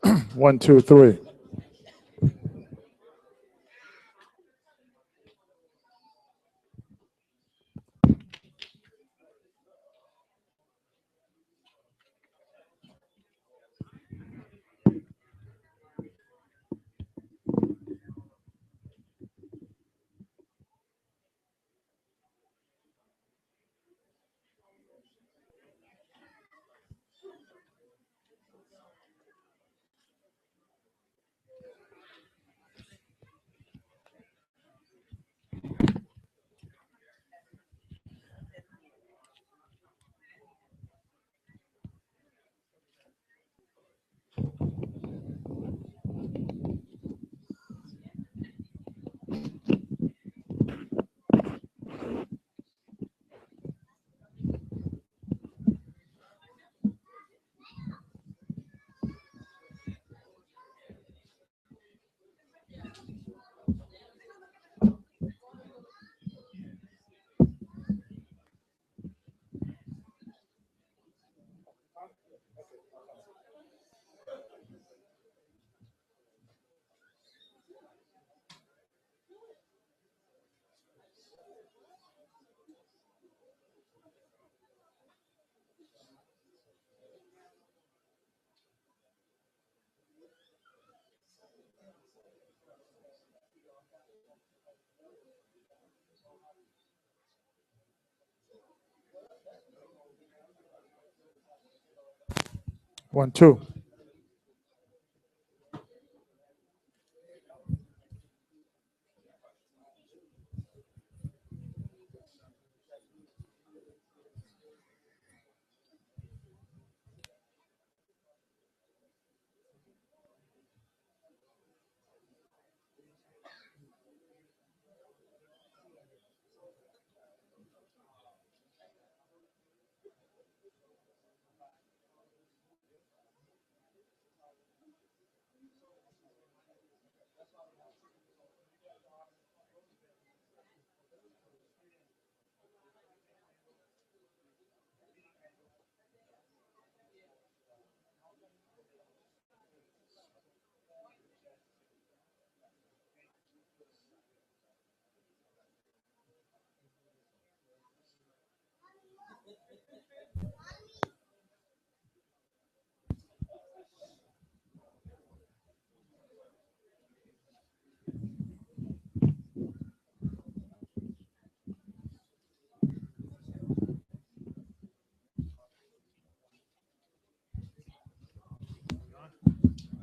1, 2, 3. One, two.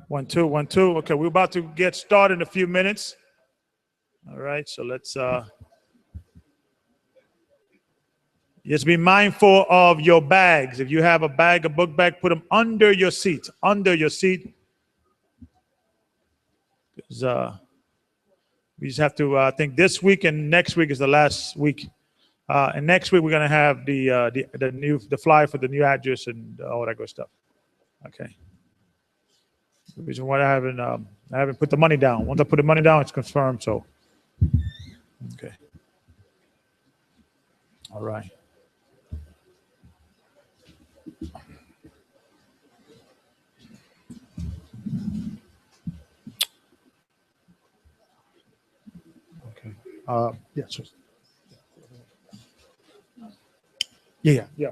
One, two, 1, 2. Okay, we're about to get started in a few minutes. All right, so let's just be mindful of your bags. If you have a bag, a book bag, put them under your seat. Under your seat. Because we just have to. I think this week and next week is the last week. And next week we're gonna have the flyer for the new address and all that good stuff. Okay. The reason why I haven't put the money down. Once I put the money down, it's confirmed. So, okay. All right. Okay. Yeah. So, yeah.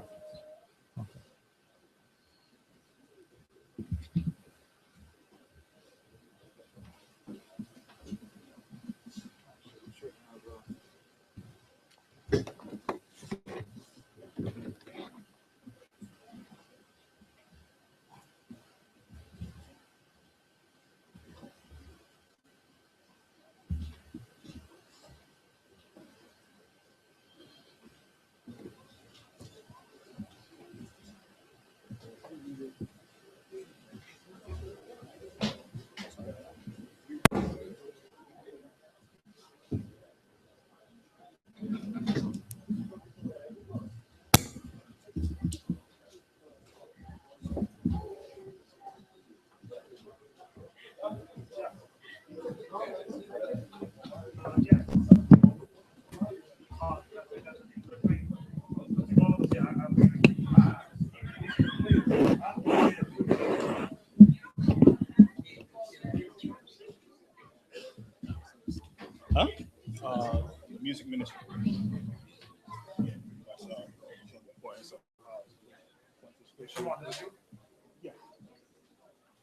Huh? Music ministry.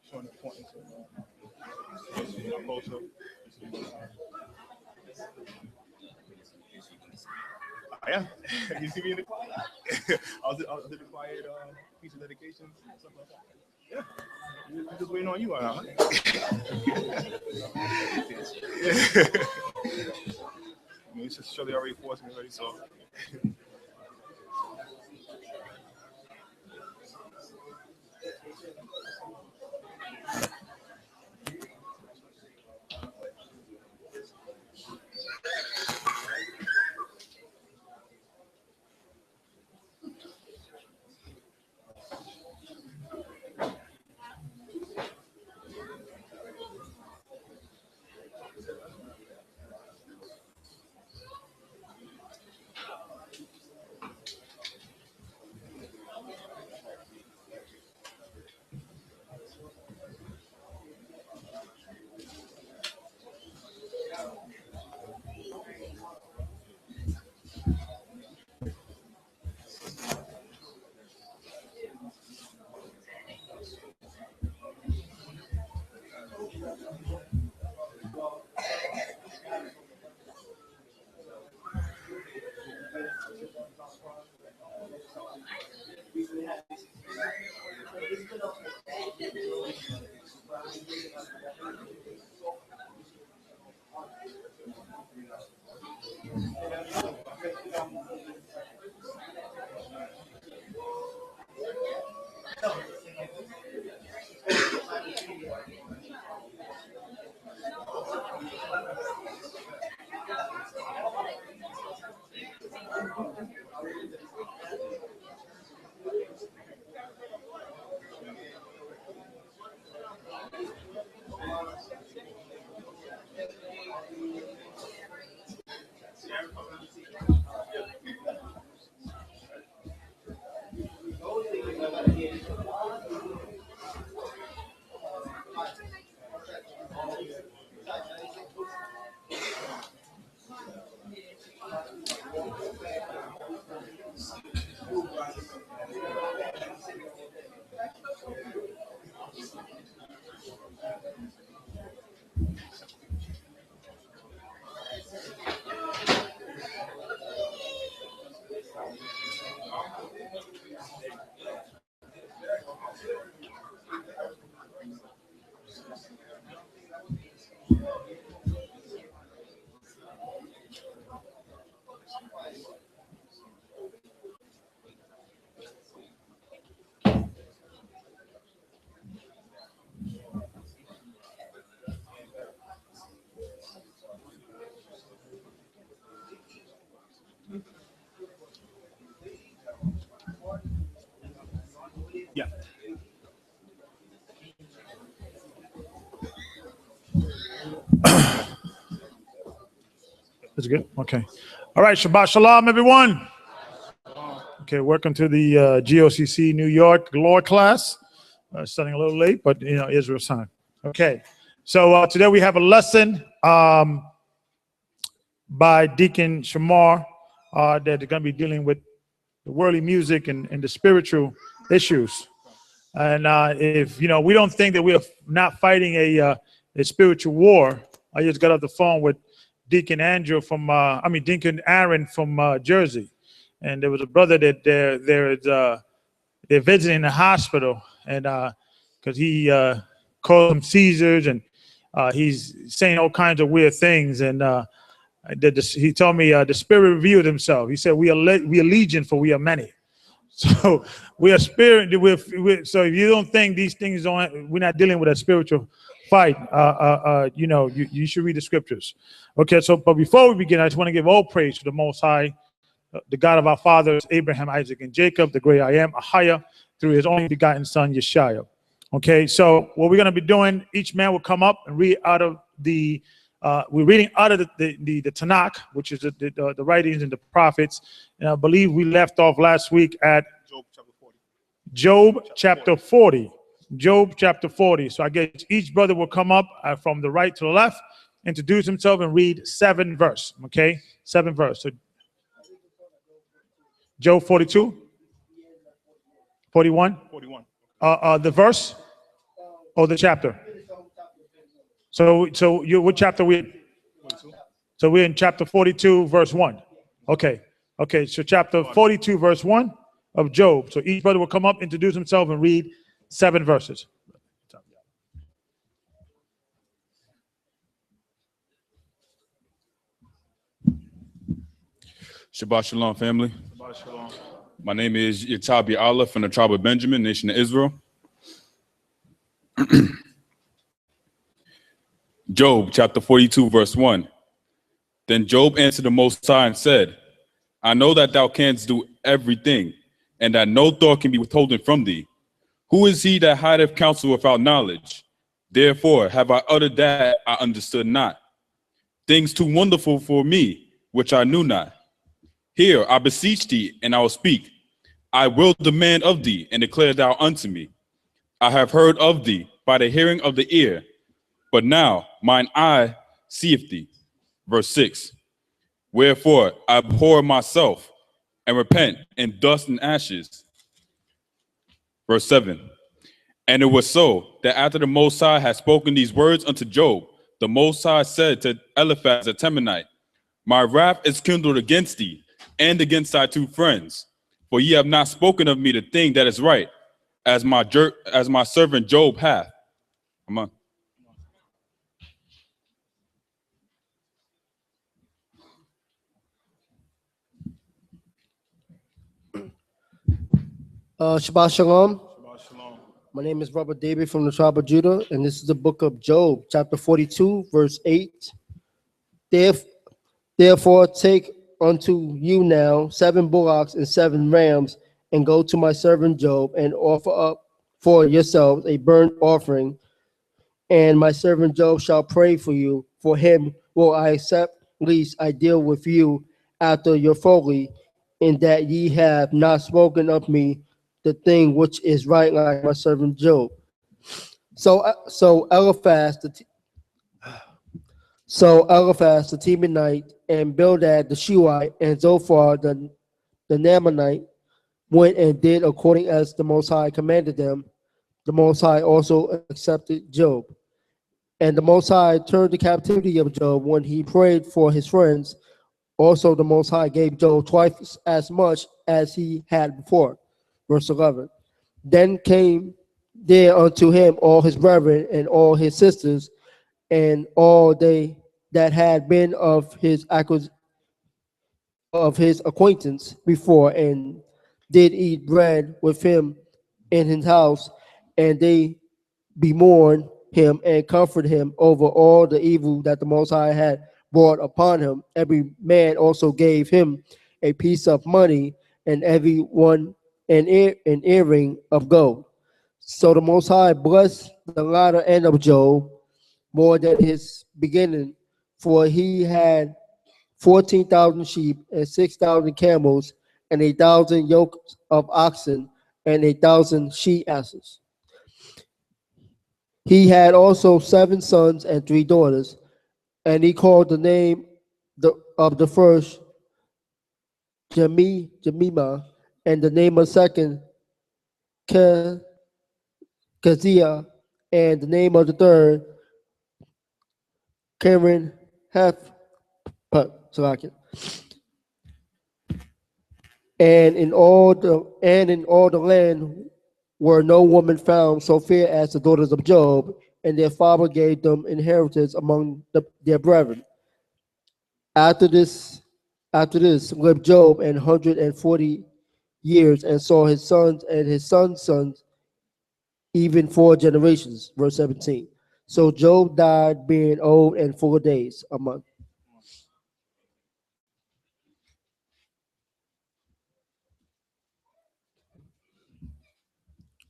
Showing the importance of culture. Yeah, you see me in the choir. I was in the choir piece of dedication, stuff like that. Yeah, we're just waiting on you, huh? It's just surely already forced me already, so. Yeah. That's good. Okay. All right. Shabbat Shalom, everyone. Okay. Welcome to the G.O.C.C. New York law class. Starting a little late, but Israel's time. Okay. So today we have a lesson by Deacon Shamar that they're going to be dealing with the worldly music and the spiritual issues. And if we don't think that we are not fighting a spiritual war, I just got off the phone with Deacon Deacon Aaron from Jersey, and there was a brother that they're visiting the hospital, and because he caused them seizures, and he's saying all kinds of weird things, and he told me the Spirit revealed himself. He said, we are legion, for we are many. So we are spirit. So if you don't think these things we're not dealing with a spiritual fight, you should read the scriptures. Okay, so but before we begin, I just want to give all praise to the Most High, the God of our fathers, Abraham, Isaac, and Jacob, the great I am, Ahia, through his only begotten son, Yeshua. Okay, so what we're going to be doing, each man will come up and read out of the, we're reading out of the Tanakh, which is the writings and the prophets. And I believe we left off last week at Job chapter 40. Job chapter 40. So I guess each brother will come up from the right to the left, introduce himself and read 7 verse. Okay, 7 verse. So Job 42, 41. 41. The verse or the chapter. So what chapter we in? 42. So we're in chapter 42, verse 1. Okay. Okay. So chapter 42, verse 1 of Job. So each brother will come up, introduce himself, and read 7 verses. Shabbat Shalom, family. Shabbat shalom. My name is Yatabi Allah from the tribe of Benjamin, nation of Israel. Job chapter 42, verse 1. Then Job answered the Most High and said, I know that thou canst do everything, and that no thought can be withholden from thee. Who is he that hideth counsel without knowledge? Therefore have I uttered that I understood not. Things too wonderful for me, which I knew not. Hear, I beseech thee, and I will speak. I will demand of thee, and declare thou unto me. I have heard of thee by the hearing of the ear, but now mine eye seeth thee. Verse 6. Wherefore I abhor myself, and repent in dust and ashes. Verse 7. And it was so that after the Most High had spoken these words unto Job, the Most High said to Eliphaz the Temanite, My wrath is kindled against thee, and against thy 2 friends, for ye have not spoken of me the thing that is right, as my servant Job hath. Come on. Shabbat Shalom. Shabbat shalom. My name is Robert David from the tribe of Judah, and this is the book of Job, chapter 42, verse 8. Therefore take unto you now 7 bullocks and 7 rams, and go to my servant Job, and offer up for yourselves a burnt offering. And my servant Job shall pray for you. For him will I accept, lest I deal with you after your folly, in that ye have not spoken of me the thing which is right, like my servant Job. So Eliphaz the Temanite, and Bildad the Shuhite, and Zophar the Naamanite went and did according as the Most High commanded them. The Most High also accepted Job. And the Most High turned the captivity of Job when he prayed for his friends. Also the Most High gave Job twice as much as he had before. Verse 11. Then came there unto him all his brethren and all his sisters, and all they that had been of his acquaintance before, and did eat bread with him in his house, and they bemourned him and comforted him over all the evil that the Most High had brought upon him. Every man also gave him a piece of money, and every one an earring of gold. So the Most High blessed the latter end of Job more than his beginning, for he had 14,000 sheep and 6,000 camels, and 1,000 yokes of oxen, and 1,000 she-asses. He had also 7 sons and 3 daughters, and he called the name of the first Jemima, and the name of second Keziah, and the name of the third Karen Salakia. And in all the land were no woman found so fair as the daughters of Job, and their father gave them inheritance among their brethren. After this lived Job 140 years, and saw his sons and his sons' sons, even 4 generations. Verse 17. So Job died being old and full of days, a month.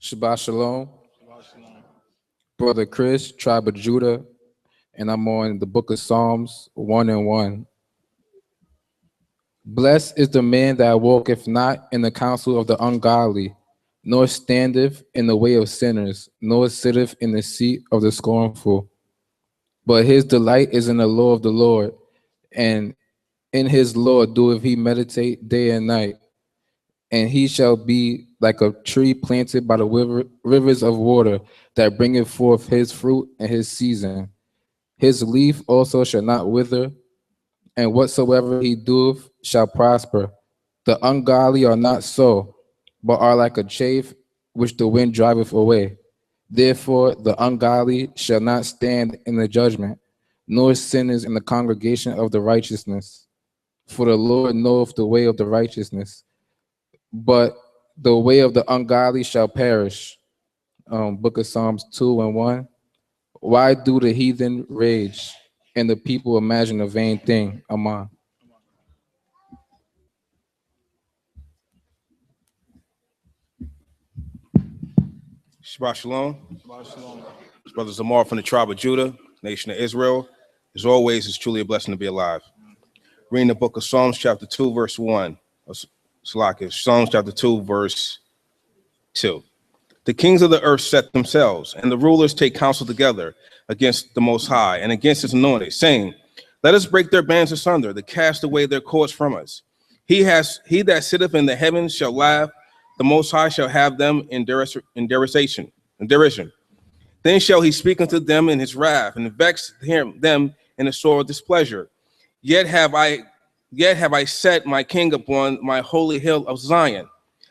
Shabbat Shalom. Shabbat shalom. Brother Chris, tribe of Judah, and I'm on the book of Psalms 1 and 1. Blessed is the man that walketh not in the counsel of the ungodly, nor standeth in the way of sinners, nor sitteth in the seat of the scornful. But his delight is in the law of the Lord, and in his law doeth he meditate day and night. And he shall be like a tree planted by the rivers of water, that bringeth forth his fruit in his season. His leaf also shall not wither, and whatsoever he doeth shall prosper. The ungodly are not so, but are like a chaff which the wind driveth away. Therefore the ungodly shall not stand in the judgment, nor sinners in the congregation of the righteousness. For the Lord knoweth the way of the righteousness, but the way of the ungodly shall perish. Book of Psalms 2:1. Why do the heathen rage, and the people imagine a vain thing? Amen. Shabbat Shalom. His brother Zamar from the tribe of Judah, nation of Israel. As always, it's truly a blessing to be alive. Reading the book of Psalms, chapter 2, verse 1. Psalms chapter 2, verse 2. The kings of the earth set themselves, and the rulers take counsel together against the Most High and against his anointed, saying, let us break their bands asunder, to cast away their cords from us. He that sitteth in the heavens shall laugh, the Most High shall have them in derision. Then shall he speak unto them in his wrath, and vex them in a sore displeasure. Yet have I set my king upon my holy hill of Zion.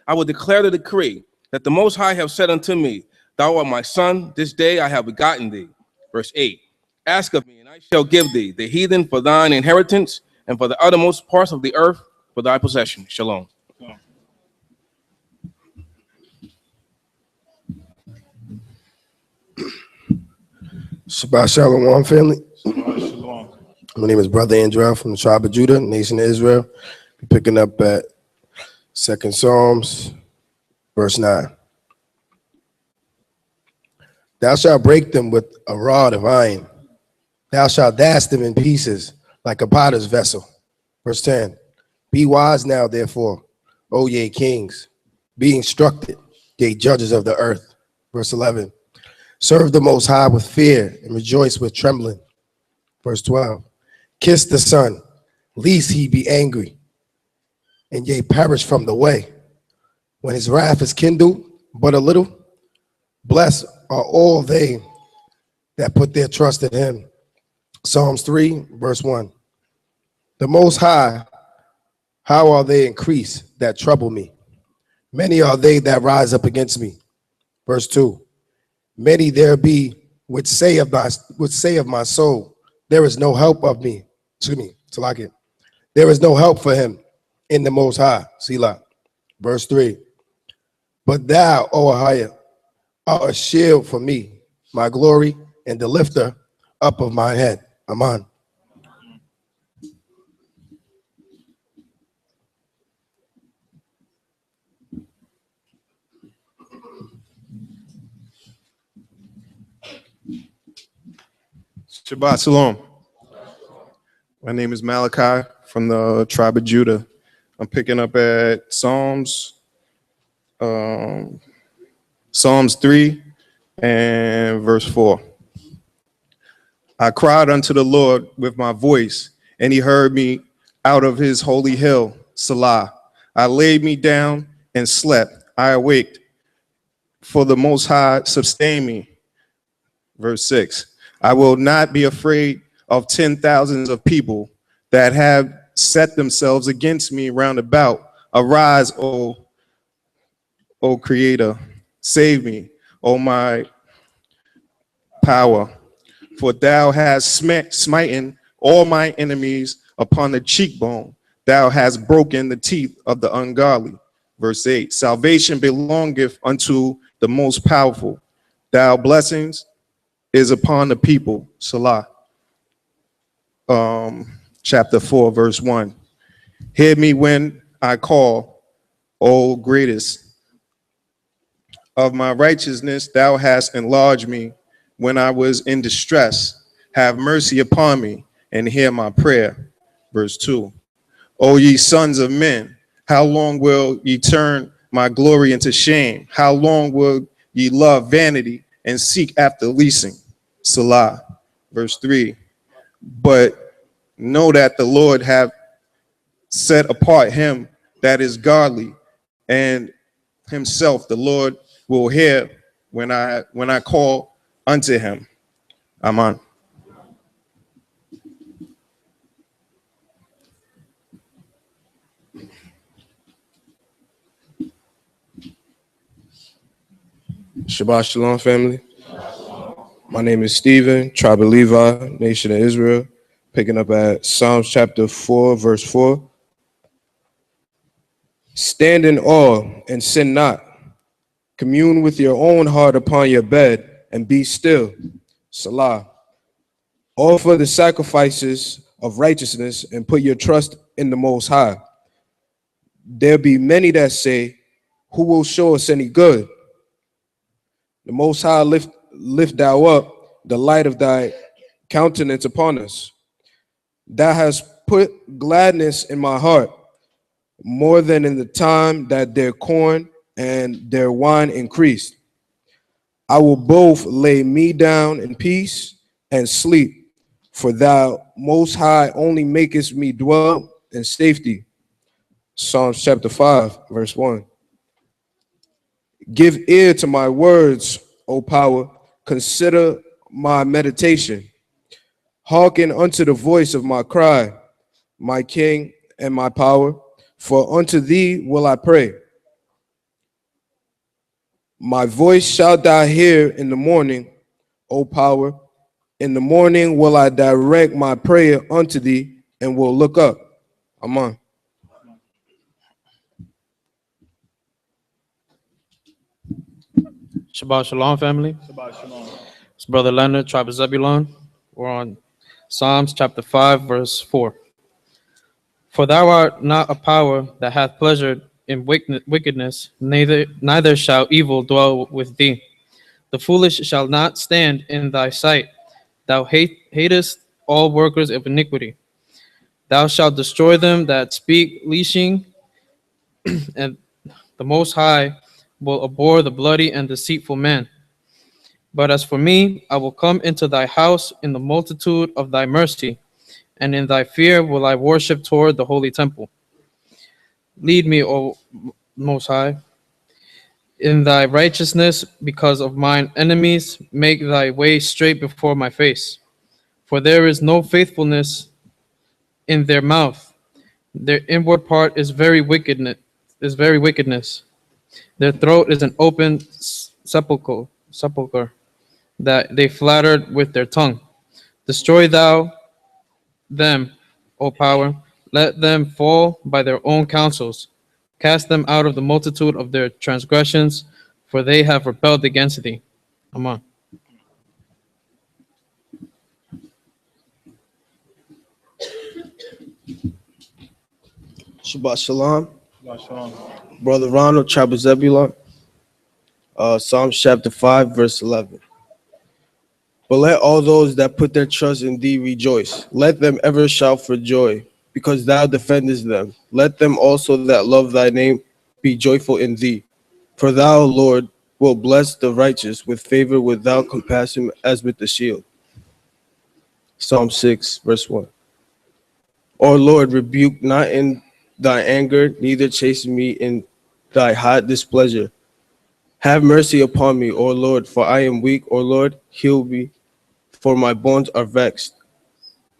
I will declare the decree that the Most High have said unto me, thou art my son, this day I have begotten thee. Verse 8, ask of me, and I shall give thee the heathen for thine inheritance, and for the uttermost parts of the earth for thy possession. Shalom. Shabbat Shalom, family. My name is Brother Andrew from the tribe of Judah, nation of Israel. We're picking up at 2 Psalms, verse 9. Thou shalt break them with a rod of iron. Thou shalt dash them in pieces like a potter's vessel. Verse 10. Be wise now, therefore, O ye kings. Be instructed, ye judges of the earth. Verse 11. Serve the Most High with fear and rejoice with trembling. Verse 12. Kiss the Son, lest he be angry, and ye perish from the way. When his wrath is kindled but a little, blessed are all they that put their trust in him. Psalms 3, verse 1. The Most High, how are they increased that trouble me? Many are they that rise up against me. Verse 2. Many there be which say of my soul, there is no help of me. Excuse me, Salakia. There is no help for him in the Most High. Selah. Verse 3. But thou, O Ahijah, art a shield for me, my glory, and the lifter up of my head. Amen. Shabbat Shalom. My name is Malachi from the tribe of Judah. I'm picking up at Psalms 3 and verse 4. I cried unto the Lord with my voice, and he heard me out of his holy hill, Salah. I laid me down and slept. I awaked, for the Most High sustained me. Verse 6. I will not be afraid of 10,000s of people that have set themselves against me round about. Arise, O Creator, save me, O my power. For thou hast smitten all my enemies upon the cheekbone. Thou hast broken the teeth of the ungodly. Verse 8. Salvation belongeth unto the most powerful. Thou blessings is upon the people. Salah. Chapter 4, verse 1. Hear me when I call, O greatest of my righteousness. Thou hast enlarged me when I was in distress. Have mercy upon me and hear my prayer. Verse 2. O ye sons of men, how long will ye turn my glory into shame? How long will ye love vanity and seek after leasing? Salah. verse 3. But know that the Lord have set apart him that is godly, and himself the Lord will hear when I call unto him. Amen. Shabbat Shalom, family. My name is Stephen, tribe of Levi, nation of Israel, picking up at Psalms chapter 4, verse 4. Stand in awe and sin not. Commune with your own heart upon your bed and be still. Salah. Offer the sacrifices of righteousness and put your trust in the Most High. There be many that say, who will show us any good? The Most High lift thou up the light of thy countenance upon us. Thou hast put gladness in my heart, more than in the time that their corn and their wine increased. I will both lay me down in peace and sleep, for thou Most High only makest me dwell in safety. Psalms chapter 5, verse 1. Give ear to my words, O power. Consider my meditation. Hearken unto the voice of my cry, my King and my power, for unto thee will I pray. My voice shalt thou hear in the morning, O power. In the morning will I direct my prayer unto thee and will look up. Amen. Shabbat Shalom, family. It's Brother Leonard, tribe of Zebulon. We're on Psalms chapter 5, verse 4. For thou art not a power that hath pleasure in wickedness, neither shall evil dwell with thee. The foolish shall not stand in thy sight. Thou hatest all workers of iniquity. Thou shalt destroy them that speak leashing, and the Most High will abhor the bloody and deceitful man. But as for me, I will come into thy house in the multitude of thy mercy, and in thy fear will I worship toward the holy temple. Lead me, O Most High, in thy righteousness because of mine enemies. Make thy way straight before my face. For there is no faithfulness in their mouth. Their inward part is very wickedness. Their throat is an open sepulchre that they flattered with their tongue. Destroy thou them, O power. Let them fall by their own counsels. Cast them out of the multitude of their transgressions, for they have rebelled against thee. Amen. Shabbat Shalom. Brother Ronald, tribe of Zebulon. Psalms chapter 5, verse 11. But let all those that put their trust in thee rejoice. Let them ever shout for joy, because thou defendest them. Let them also that love thy name be joyful in thee. For thou, Lord, will bless the righteous with favor, without compassion as with the shield. Psalm 6, verse 1. O Lord, rebuke not in thy anger, neither chasten me in thy hot displeasure. Have mercy upon me, O Lord, for I am weak. O Lord, heal me, for my bones are vexed.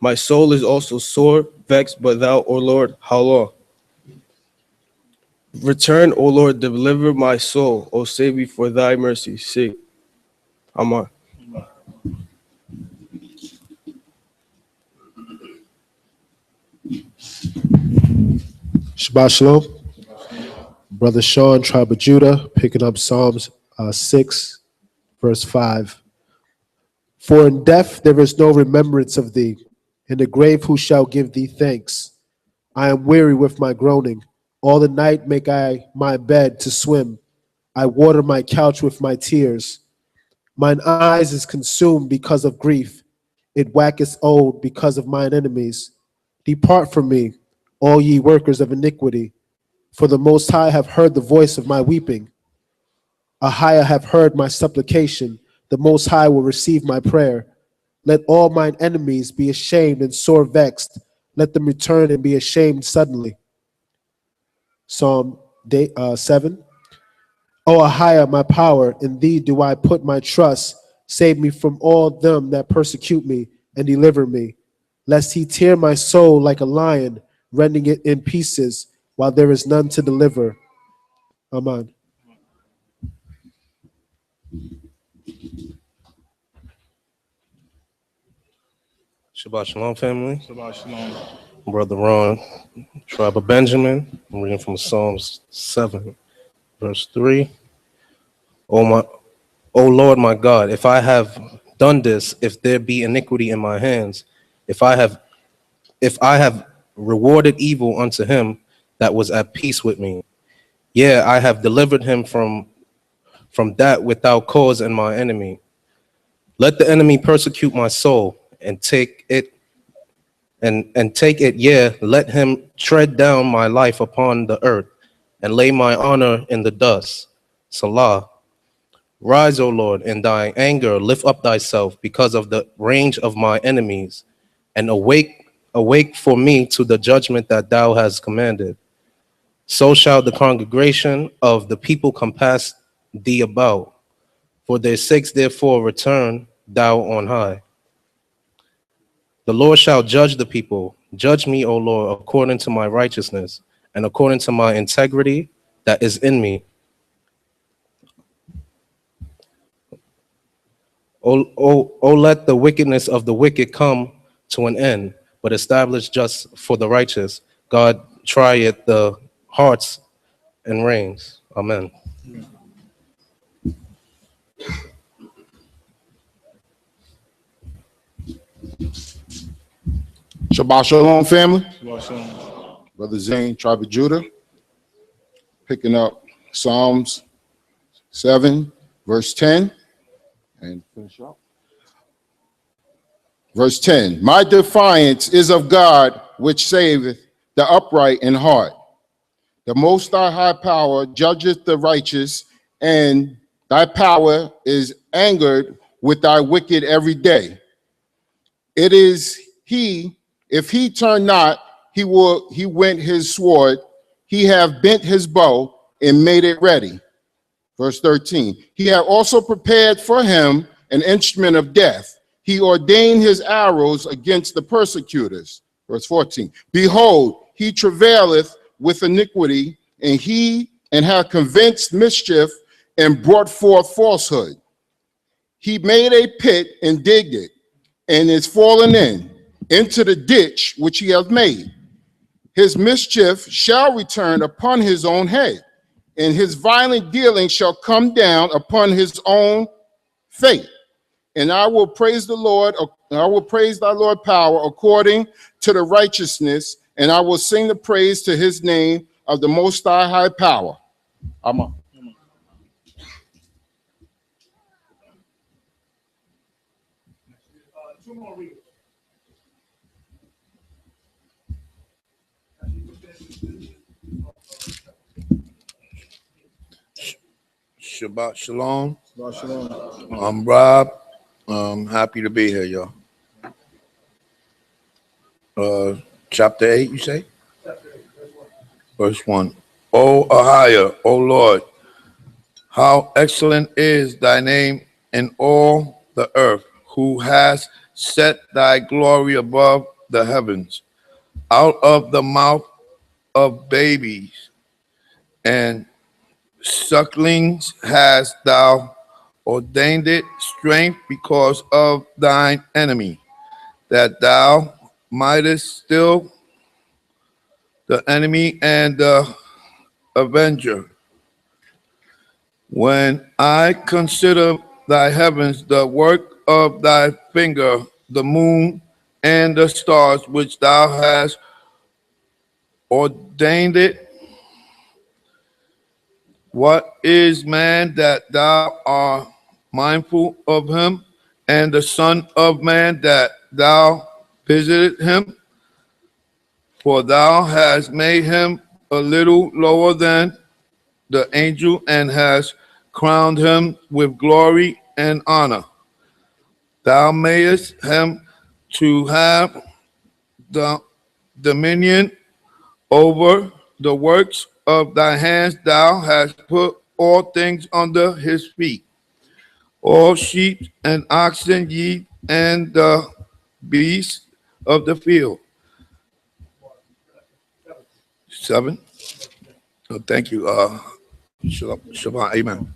My soul is also sore vexed, but thou, O Lord, how long? Return, O Lord, deliver my soul. O save me for thy mercy's sake. Amen. Shabbat Shalom. Brother Sean, tribe of Judah, picking up Psalms 6, verse 5. For in death there is no remembrance of thee. In the grave who shall give thee thanks? I am weary with my groaning. All the night make I my bed to swim. I water my couch with my tears. Mine eyes is consumed because of grief. It waxeth old because of mine enemies. Depart from me, all ye workers of iniquity. For the Most High have heard the voice of my weeping. Ahijah have heard my supplication. The Most High will receive my prayer. Let all mine enemies be ashamed and sore vexed. Let them return and be ashamed suddenly. Psalm 7. O Ahiah, my power, in thee do I put my trust. Save me from all them that persecute me, and deliver me. Lest he tear my soul like a lion, rending it in pieces, while there is none to deliver. Amen. Shabbat Shalom, family. Shabbat shalom. Brother Ron, tribe of Benjamin. I'm reading from Psalms 7, verse 3. O Lord my God, if I have done this, if there be iniquity in my hands, if I have rewarded evil unto him that was at peace with me, yeah, I have delivered him from that without cause and my enemy. Let the enemy persecute my soul and take it, yeah, let him tread down my life upon the earth and lay my honor in the dust. Salah. Rise, O Lord, in thy anger, lift up thyself because of the range of my enemies, and awake for me to the judgment that thou hast commanded. So shall the congregation of the people compass thee about. For their sakes, therefore, return thou on high. The Lord shall judge the people. Judge me, O Lord, according to my righteousness and according to my integrity that is in me. O let the wickedness of the wicked come to an end, but establish just for the righteous. God trieth the hearts and reins. Amen. Shabbat Shalom, family. Shabbat shalom. Brother Zane, tribe of Judah, picking up Psalms 7, verse 10, and finish up. Verse 10, my defiance is of God, which saveth the upright in heart. The Most High power judgeth the righteous, and thy power is angered with thy wicked every day. It is he, if he turn not, he went his sword, he have bent his bow and made it ready. Verse 13, he had also prepared for him an instrument of death. He ordained his arrows against the persecutors. Verse 14, behold, he travaileth with iniquity, and hath convinced mischief and brought forth falsehood. He made a pit and digged it, and is fallen into the ditch which he hath made. His mischief shall return upon his own head, and his violent dealing shall come down upon his own fate. And I will praise the Lord, I will praise thy Lord power according to the righteousness, and I will sing the praise to his name of the Most High power. Amen. Two more readers. Shabbat Shalom. Shabbat shalom. I'm Rob. I'm happy to be here, y'all. Chapter 8, you say? Verse 1. O Ahiah, O Lord, how excellent is thy name in all the earth, who has set thy glory above the heavens. Out of the mouth of babies and sucklings hast thou ordained it, strength because of thine enemy, that thou mightest still the enemy and the avenger. When I consider thy heavens, the work of thy finger, the moon and the stars which thou hast ordained it, what is man that thou art mindful of him, and the son of man that thou visited him? For thou hast made him a little lower than the angel, and hast crowned him with glory and honor. thou mayest him to have the dominion over the works of thy hands. Thou hast put all things under his feet, all sheep and oxen, ye and the beasts of the field. 7. Oh, thank you. Shabbat. Amen.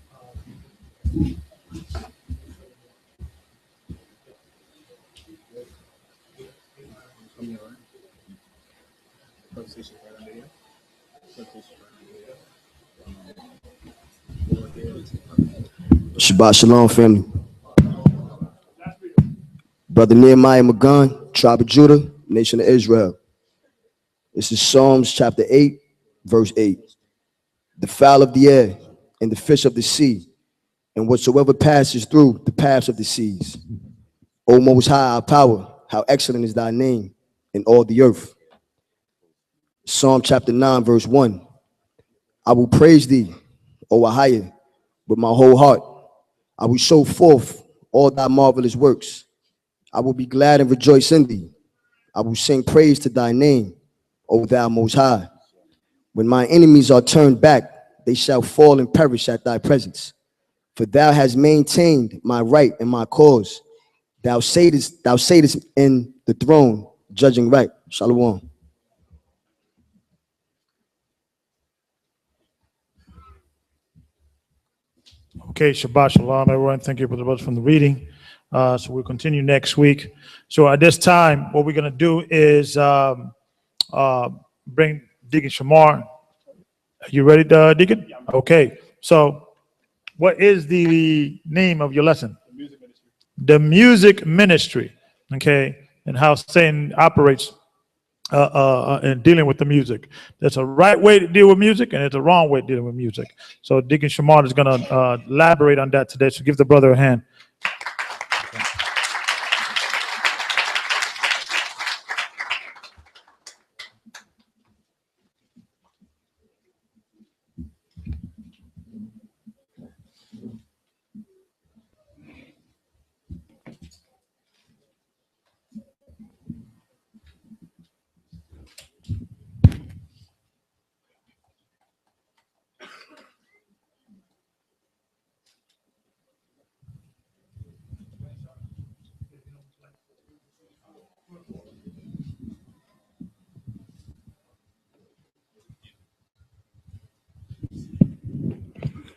Shabbat Shalom, family. Brother Nehemiah Magun, tribe of Judah, nation of Israel. This is Psalms chapter 8, verse 8. The fowl of the air and the fish of the sea, and whatsoever passes through the paths of the seas. O Most High, our power, how excellent is thy name in all the earth. Psalm chapter 9, verse 1. I will praise thee, O Ahia, with my whole heart. I will show forth all thy marvelous works. I will be glad and rejoice in thee. I will sing praise to thy name, O thou Most High. When my enemies are turned back, they shall fall and perish at thy presence. For thou hast maintained my right and my cause. Thou satest in the throne, judging right. Shalom. Okay, Shabbat Shalom, everyone. Thank you for the brothers from the reading. So we'll continue next week. So at this time, what we're going to do is bring Deacon Shamar. Are you ready, Deacon? Okay. So what is the name of your lesson? The music ministry. Okay. And how Satan operates in dealing with the music. There's a right way to deal with music, and there's a wrong way to deal with music. So Deacon Shamar is going to elaborate on that today. So give the brother a hand.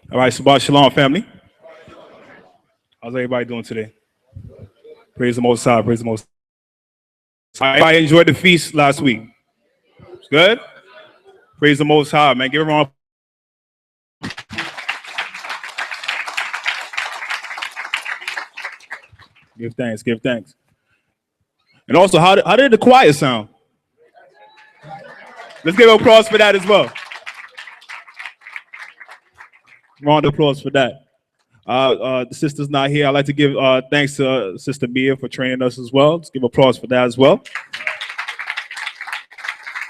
All right, Shabbat Shalom, family. How's everybody doing today? Praise the Most High, praise the Most High. Everybody enjoyed the feast last week? It's good? Praise the Most High, man. Give everyone give thanks, give thanks. And also, how did the choir sound? Let's give an applause for that as well. Round of applause for that. The sister's not here. I'd like to give thanks to Sister Mia for training us as well. Let's give applause for that as well.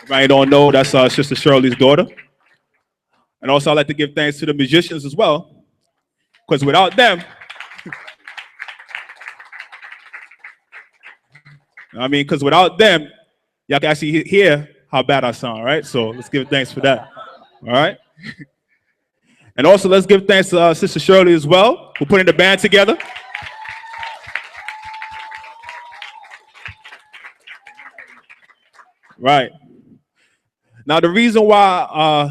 Everybody don't know, that's Sister Shirley's daughter. And also I'd like to give thanks to the musicians as well, because without them, because without them, y'all can actually hear how bad I sound, right? So let's give thanks for that, all right? And also, let's give thanks to Sister Shirley as well, for putting the band together. Right. Now, the reason why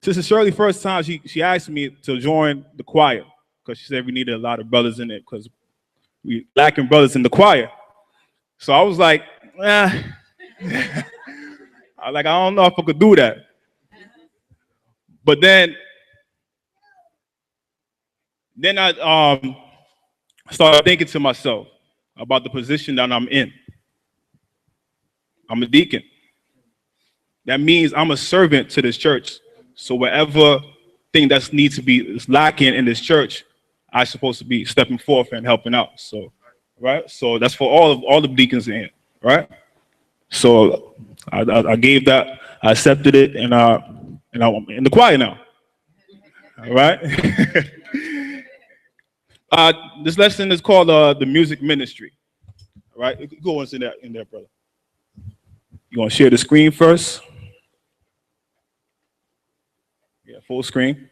Sister Shirley, first time, she asked me to join the choir, because she said we needed a lot of brothers in it, because we lacking brothers in the choir. So I was like, I don't know if I could do that. But then I started thinking to myself about the position that I'm in. I'm a deacon. That means I'm a servant to this church. So whatever thing that needs to be is lacking in this church, I'm supposed to be stepping forth and helping out. So, right? So that's for all the deacons in here, right? So I gave that, I accepted it, and I'm in the choir now. All right. This lesson is called the music ministry. All right, go on in there, brother. You want to share the screen first? Yeah, full screen.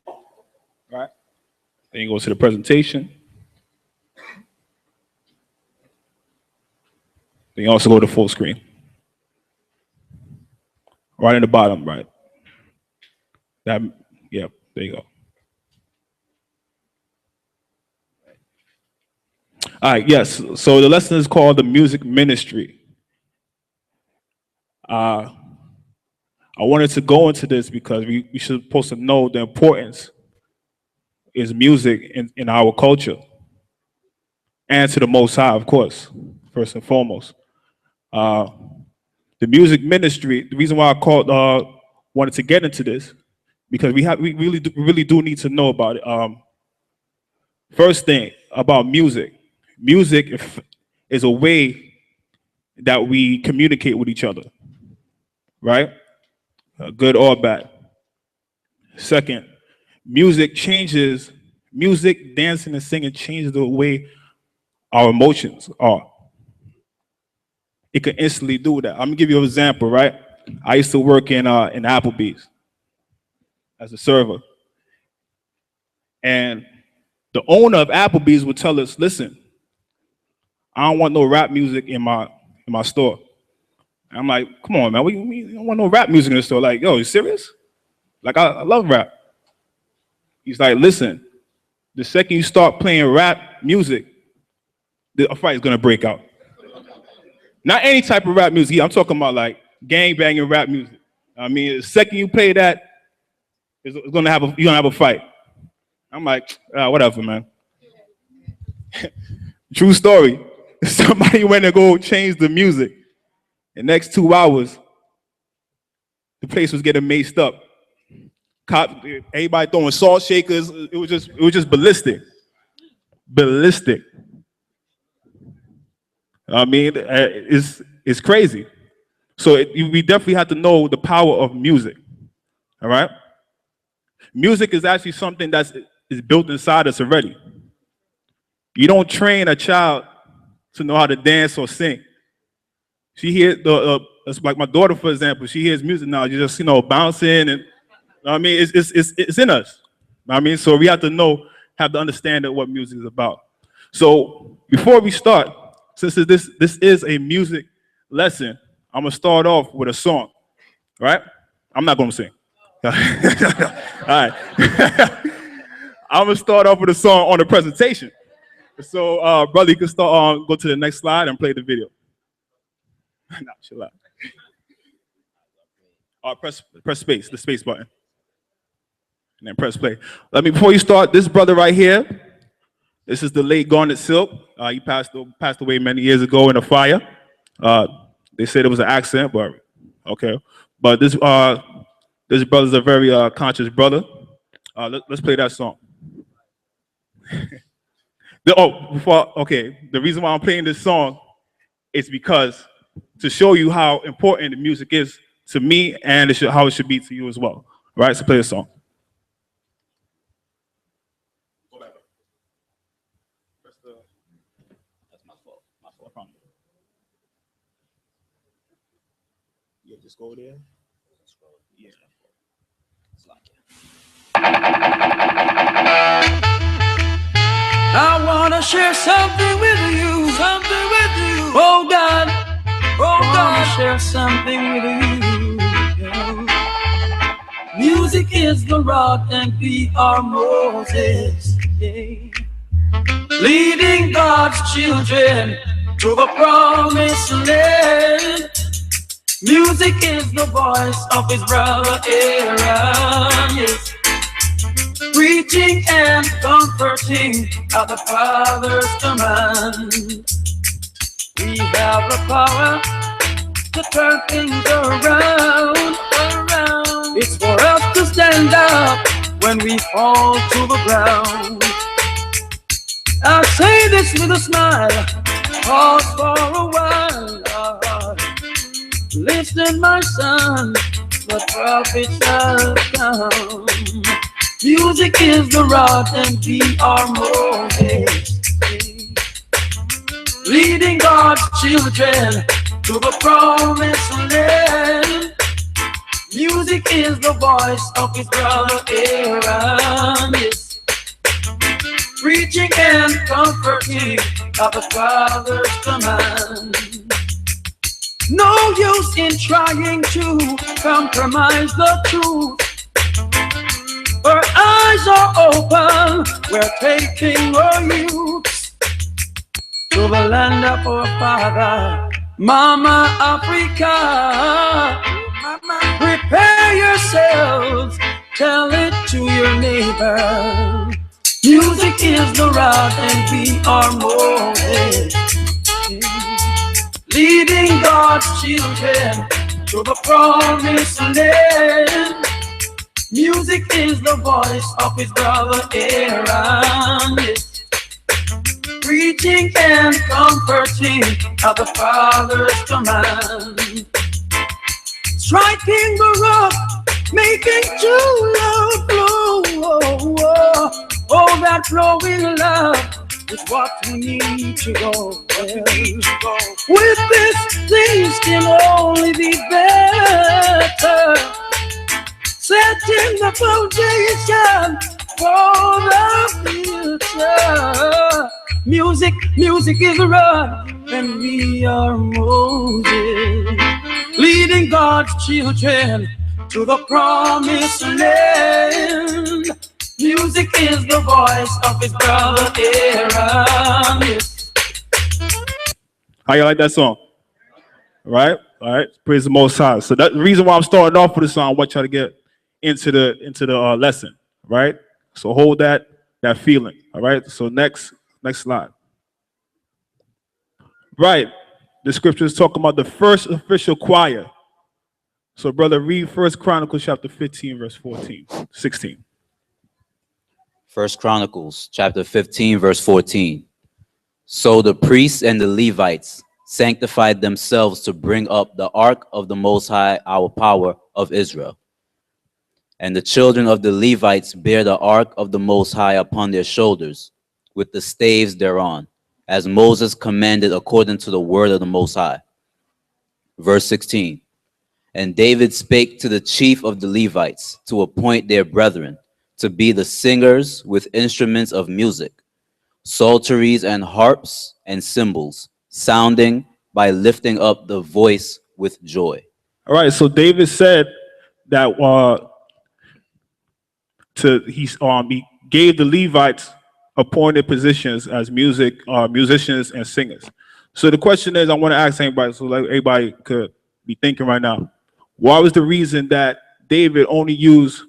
All right. Then you go to the presentation. Then you also go to full screen. Right in the bottom, right. That, yeah, there you go. All right, yes. So the lesson is called the music ministry. I wanted to go into this because we should supposed to know the importance is music in our culture, and to the Most High, of course, first and foremost. The music ministry. The reason why I wanted to get into this because we really do need to know about it. First thing about music. Music is a way that we communicate with each other, right? Good or bad. Second, music, dancing and singing changes the way our emotions are. It can instantly do that. I'm gonna give you an example, right? I used to work in Applebee's as a server. And the owner of Applebee's would tell us, listen, I don't want no rap music in my store. And I'm like, come on, man, what do you mean you don't want no rap music in the store? Like, yo, you serious? Like, I love rap. He's like, listen, the second you start playing rap music, a fight is gonna break out. Not any type of rap music. I'm talking about like gang-banging rap music. I mean, the second you play that, you're gonna have a fight. I'm like, whatever, man. True story. Somebody went to go change the music. The next 2 hours, the place was getting maced up. Everybody throwing salt shakers. It was just ballistic. Ballistic. I mean, it's crazy. So we definitely have to know the power of music. All right. Music is actually something that is built inside us already. You don't train a child to know how to dance or sing. She hears like my daughter, for example. She hears music now. You just bouncing, and I mean it's in us. I mean, so we have to have the understanding of what music is about. So before we start, since this is a music lesson, I'm gonna start off with a song. Right? I'm not gonna sing. All right. I'm gonna start off with a song on the presentation. So, brother, you can start go to the next slide and play the video. Nah, chill out. Press space, the space button, and then press play. Before you start, this brother right here, this is the late Garnet Silk. He passed away many years ago in a fire. They said it was an accident, but okay. But this brother's a very conscious brother. Let's play that song. The reason why I'm playing this song is because to show you how important the music is to me and how it should be to you as well. Right? So play the song. That's my fault. Yeah, just go there. Yeah. I wanna share something with you, Oh God, share something with you. Yeah. Music is the rod and we are Moses, yeah. Leading God's children to the promised land. Music is the voice of his brother Aaron, yes. Preaching and comforting at the Father's command. We have the power to turn things around. It's for us to stand up when we fall to the ground. I say this with a smile, pause for a while. Listen, my son, the prophets have come. Music is the rod and we are Moses, leading God's children to the promised land. Music is the voice of his brother Aaron, yes, preaching and comforting of the Father's command. No use in trying to compromise the truth. Our eyes are open, we're taking our youth to the land of our father, Mama Africa. Prepare yourselves, tell it to your neighbor. Music is the rod and we are Moses, leading God's children to the promised land. Music is the voice of his brother Aaron, yes, preaching and comforting of the Father's command. Striking the rock, making true love flow. Oh, that flowing love is what we need to go. With this, things can only be better. Setting the foundation for the future. Music is a rod, and we are Moses, leading God's children to the promised land. Music is the voice of his brother Aaron. How you like that song? All right. Praise the Most High. So that's the reason why I'm starting off with the song. I want y'all to get into the lesson, right? So hold that feeling. All right. So next slide. Right. The scripture is talking about the first official choir. So, brother, read 1 Chronicles chapter 15, verse 16. 1 Chronicles chapter 15, verse 14. So the priests and the Levites sanctified themselves to bring up the ark of the Most High, our power of Israel. And the children of the Levites bear the ark of the Most High upon their shoulders, with the staves thereon, as Moses commanded according to the word of the Most High. Verse 16. And David spake to the chief of the Levites to appoint their brethren to be the singers with instruments of music, psalteries and harps and cymbals, sounding by lifting up the voice with joy. All right, so David said that he gave the Levites appointed positions as musicians and singers. So the question is, I want to ask anybody, so like everybody could be thinking right now, why was the reason that David only used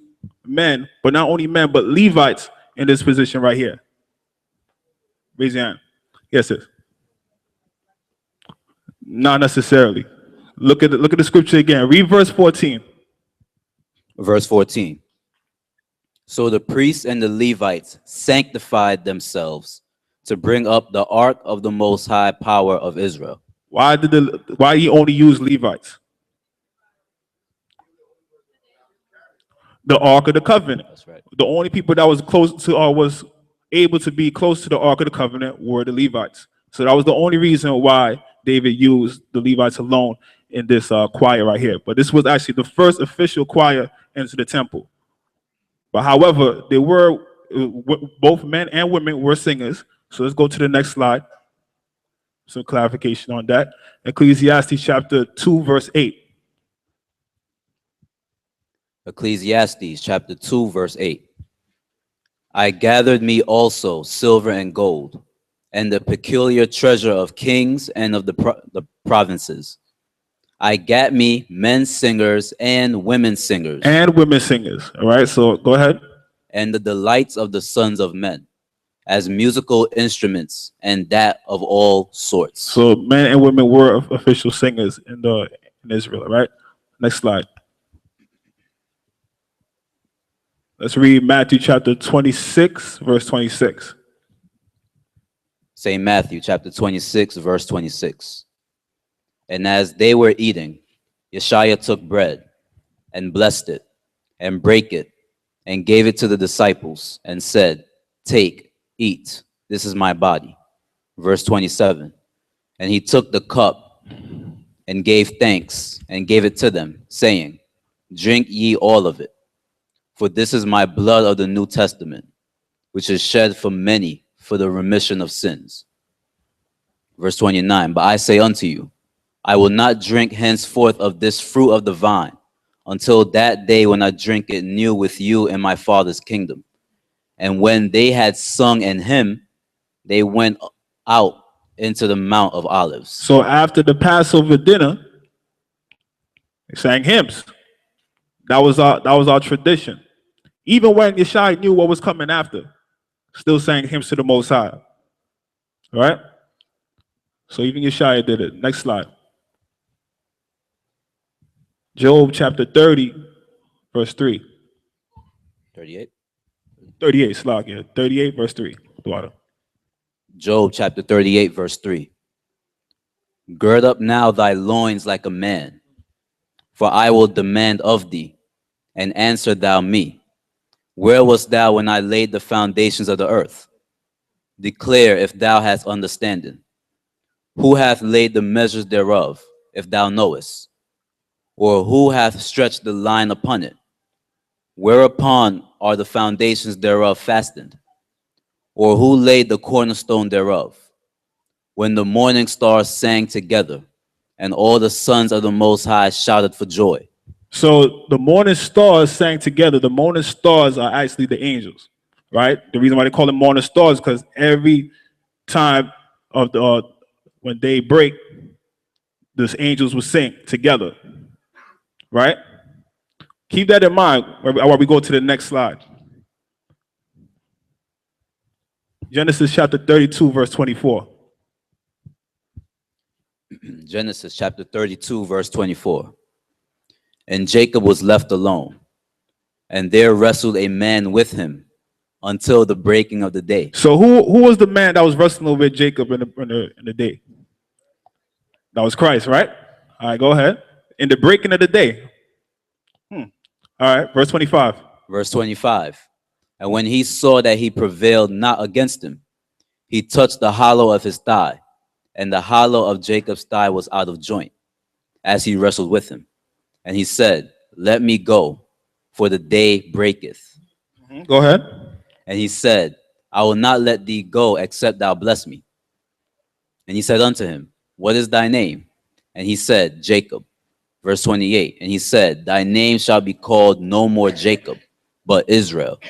men, but not only men, but Levites in this position right here? Raise your hand. Yes, sis. Not necessarily. Look at the scripture again. Read verse 14. Verse 14. So the priests and the Levites sanctified themselves to bring up the ark of the Most High power of Israel. Why he only used Levites? The Ark of the Covenant. That's right. The only people that was close to was able to be close to the Ark of the Covenant were the Levites. So that was the only reason why David used the Levites alone in this choir right here. But this was actually the first official choir into the temple. But however, they were both men and women were singers. So let's go to the next slide. Some clarification on that. Ecclesiastes chapter 2, verse 8. Ecclesiastes chapter 2, verse 8. I gathered me also silver and gold, and the peculiar treasure of kings and of the provinces. I gat me men singers and women singers. And women singers. All right, so go ahead. And the delights of the sons of men, as musical instruments, and that of all sorts. So men and women were official singers in Israel, all right? Next slide. Let's read Matthew chapter 26, verse 26. St. Matthew chapter 26, verse 26. And as they were eating, Yeshua took bread and blessed it and brake it and gave it to the disciples and said, "Take, eat, this is my body." Verse 27, and he took the cup and gave thanks and gave it to them, saying, "Drink ye all of it, for this is my blood of the New Testament, which is shed for many for the remission of sins." Verse 29, but I say unto you, I will not drink henceforth of this fruit of the vine until that day when I drink it new with you in my Father's kingdom. And when they had sung an hymn, they went out into the Mount of Olives. So after the Passover dinner, they sang hymns. That was our tradition. Even when Yeshua knew what was coming after, still sang hymns to the Most High. All right? So even Yeshua did it. Next slide. Job chapter 30, verse 3. 38? 38, Lawya. 38, verse 3. Water. Job chapter 38, verse 3. Gird up now thy loins like a man, for I will demand of thee, and answer thou me. Where wast thou when I laid the foundations of the earth? Declare if thou hast understanding. Who hath laid the measures thereof, if thou knowest? Or who hath stretched the line upon it? Whereupon are the foundations thereof fastened? Or who laid the cornerstone thereof? When the morning stars sang together, and all the sons of the Most High shouted for joy. So the morning stars sang together. The morning stars are actually the angels, right? The reason why they call them morning stars is because every time of the when they break, those angels will sing together, right? Keep that in mind while we go to the next slide. Genesis chapter 32, verse 24. Genesis chapter 32, verse 24. And Jacob was left alone, and there wrestled a man with him until the breaking of the day. So who was the man that was wrestling with Jacob in the day? That was Christ, right? All right, go ahead. In the breaking of the day. All right, verse 25. Verse 25. And when he saw that he prevailed not against him, he touched the hollow of his thigh, and the hollow of Jacob's thigh was out of joint, as he wrestled with him. And he said, "Let me go, for the day breaketh." Go ahead. And he said, "I will not let thee go, except thou bless me." And he said unto him, "What is thy name?" And he said, "Jacob." Verse 28. And he said, "Thy name shall be called no more Jacob, but Israel.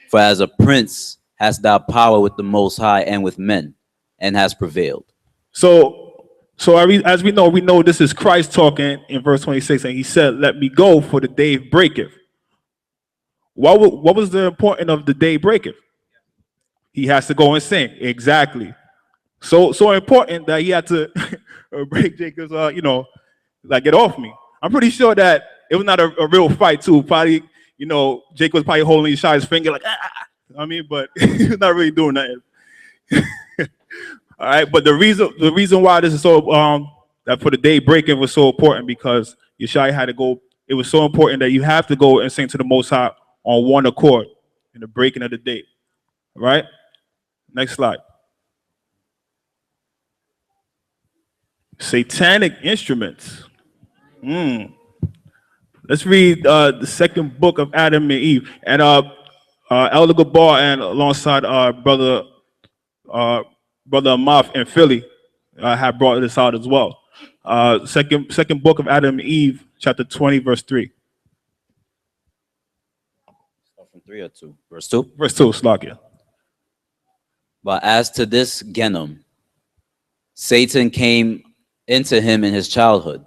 For as a prince hast thou power with the Most High and with men, and hast prevailed." So as we know this is Christ talking in verse 26, and he said, "Let me go, for the day breaketh." What was the importance of the day breaketh? He has to go and sing. Exactly. So important that he had to break Jacob's, like, get off me. I'm pretty sure that it was not a real fight too. Probably, Jacob was probably holding Yeshua's finger like, I mean, but he was not really doing nothing. All right, but the reason why this is so that for the day breaking was so important because Yeshua had to go. It was so important that you have to go and sing to the Most High on one accord in the breaking of the day. All right, next slide. Satanic instruments. Let's read the second book of Adam and Eve, and Elder Gabar and alongside our brother Amath in Philly have brought this out as well. Second book of Adam and Eve, chapter 20, verse 3. From 3 or 2? Verse 2? Verse 2, Lawya. But as to this Genom, Satan came into him in his childhood,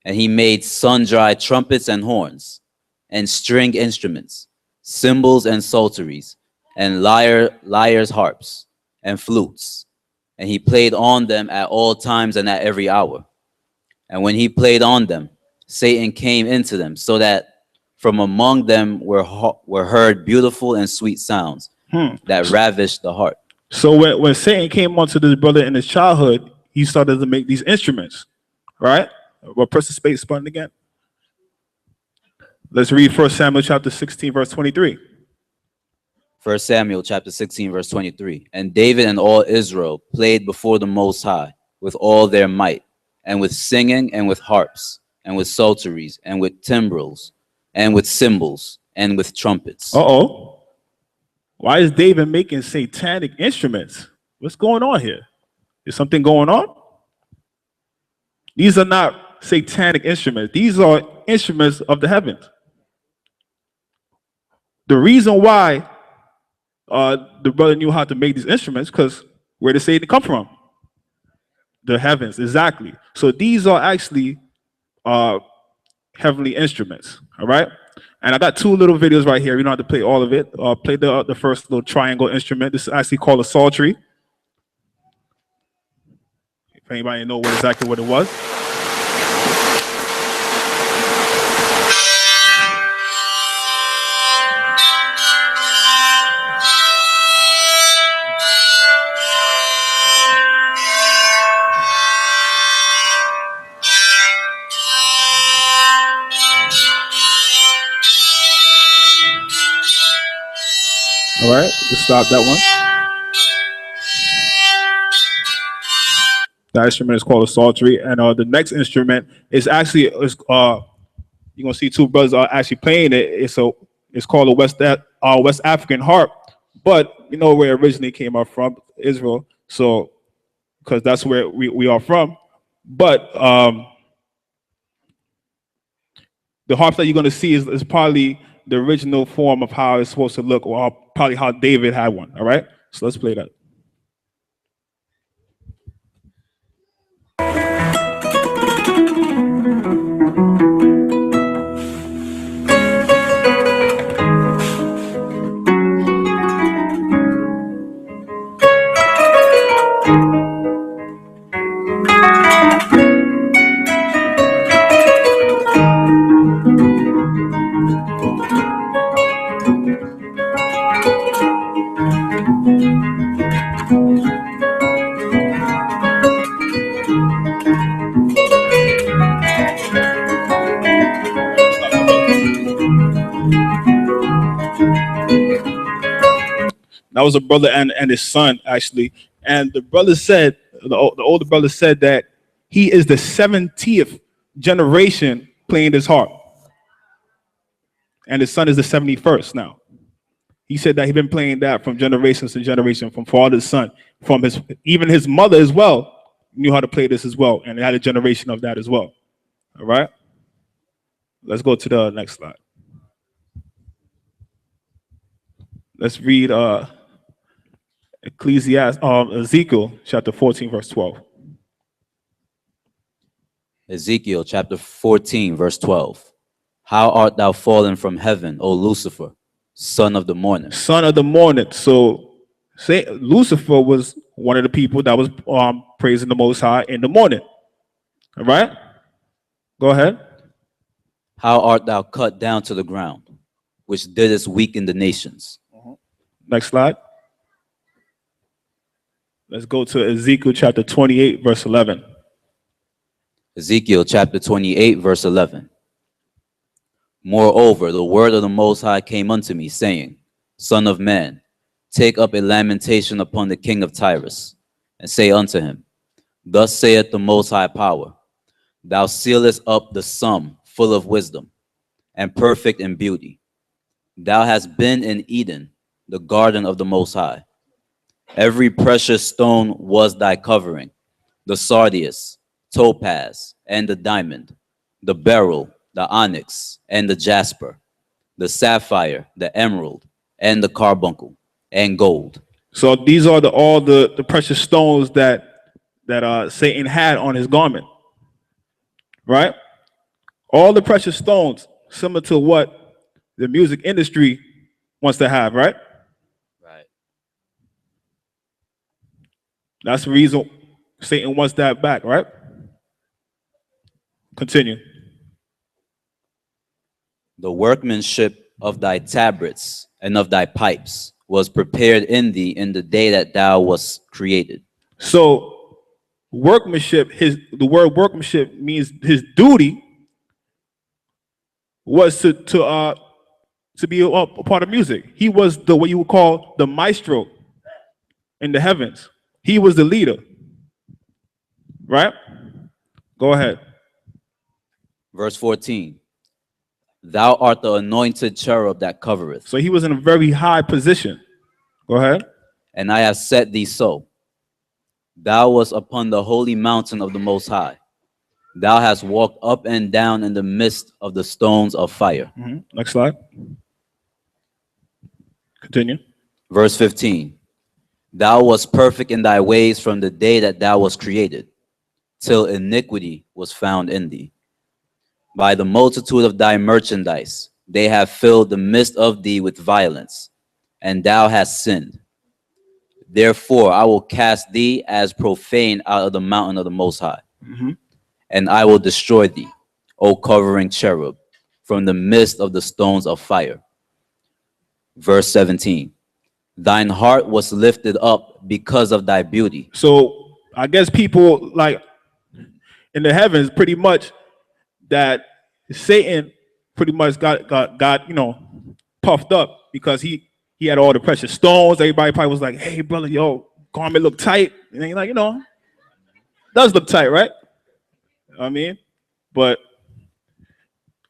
and he made sundry trumpets and horns, and string instruments, cymbals and psalteries, and lyres, harps, and flutes. And he played on them at all times and at every hour. And when he played on them, Satan came into them, so that from among them were heard beautiful and sweet sounds that ravished the heart. So when Satan came onto this brother in his childhood, he started to make these instruments, right? What press the space button again? Let's read 1 Samuel chapter 16, verse 23. 1 Samuel chapter 16, verse 23. And David and all Israel played before the Most High with all their might, and with singing, and with harps, and with psalteries, and with timbrels, and with cymbals, and with trumpets. Uh-oh. Why is David making satanic instruments? What's going on here? Is something going on? These are not satanic instruments. These are instruments of the heavens. The reason why the brother knew how to make these instruments, because where did Satan come from? The heavens, exactly. So these are actually heavenly instruments, all right? And I got two little videos right here. You don't have to play all of it. Play the first little triangle instrument. This is actually called a psaltery. If anybody know exactly what it was. All right, let's stop that one. That instrument is called a psaltery, and the next instrument is actually you're gonna see two brothers are actually playing it. It's called a West African harp, but you know where it originally came out from, Israel. So because that's where we are from. But the harp that you're gonna see is probably the original form of how it's supposed to look, or probably how David had one. All right, so let's play that. That was a brother and his son, actually. And the brother said, the older brother said that he is the 70th generation playing this harp. And his son is the 71st now. He said that he's been playing that from generations to generation, from father to son, from even his mother as well knew how to play this as well. And they had a generation of that as well. All right. Let's go to the next slide. Let's read Ezekiel chapter 14, verse 12. Ezekiel chapter 14, verse 12. How art thou fallen from heaven, O Lucifer, son of the morning? Son of the morning. So Lucifer was one of the people that was praising the Most High in the morning. All right? Go ahead. How art thou cut down to the ground, which didst weaken the nations? Next slide. Let's go to Ezekiel chapter 28, verse 11. Ezekiel chapter 28, verse 11. Moreover, the word of the Most High came unto me, saying, Son of man, take up a lamentation upon the king of Tyrus, and say unto him, Thus saith the Most High Power, Thou sealest up the sum full of wisdom, and perfect in beauty. Thou hast been in Eden, the garden of the Most High. Every precious stone was thy covering, the sardius, topaz, and the diamond, the beryl, the onyx, and the jasper, the sapphire, the emerald, and the carbuncle, and gold. So these are all the precious stones that Satan had on his garment, right? All the precious stones, similar to what the music industry wants to have, right? Right. That's the reason Satan wants that back, right? Continue. The workmanship of thy tabrets and of thy pipes was prepared in thee in the day that thou wast created. So workmanship, the word workmanship means his duty was to be a part of music. He was the what you would call the maestro in the heavens. He was the leader. Right? Go ahead. Verse 14. Thou art the anointed cherub that covereth. So he was in a very high position. Go ahead. And I have set thee so. Thou wast upon the holy mountain of the Most High. Thou hast walked up and down in the midst of the stones of fire. Next slide. Continue. Verse 15. Thou wast perfect in thy ways from the day that thou wast created, till iniquity was found in thee. By the multitude of thy merchandise, they have filled the midst of thee with violence, and thou hast sinned. Therefore, I will cast thee as profane out of the mountain of the Most High, and I will destroy thee, O covering cherub, from the midst of the stones of fire. Verse 17. Thine heart was lifted up because of thy beauty. So I guess people like in the heavens pretty much that Satan pretty much got you know, puffed up because he had all the precious stones. Everybody probably was like, hey brother, yo, garment look tight. And then you're like, you know, does look tight, right? I mean, but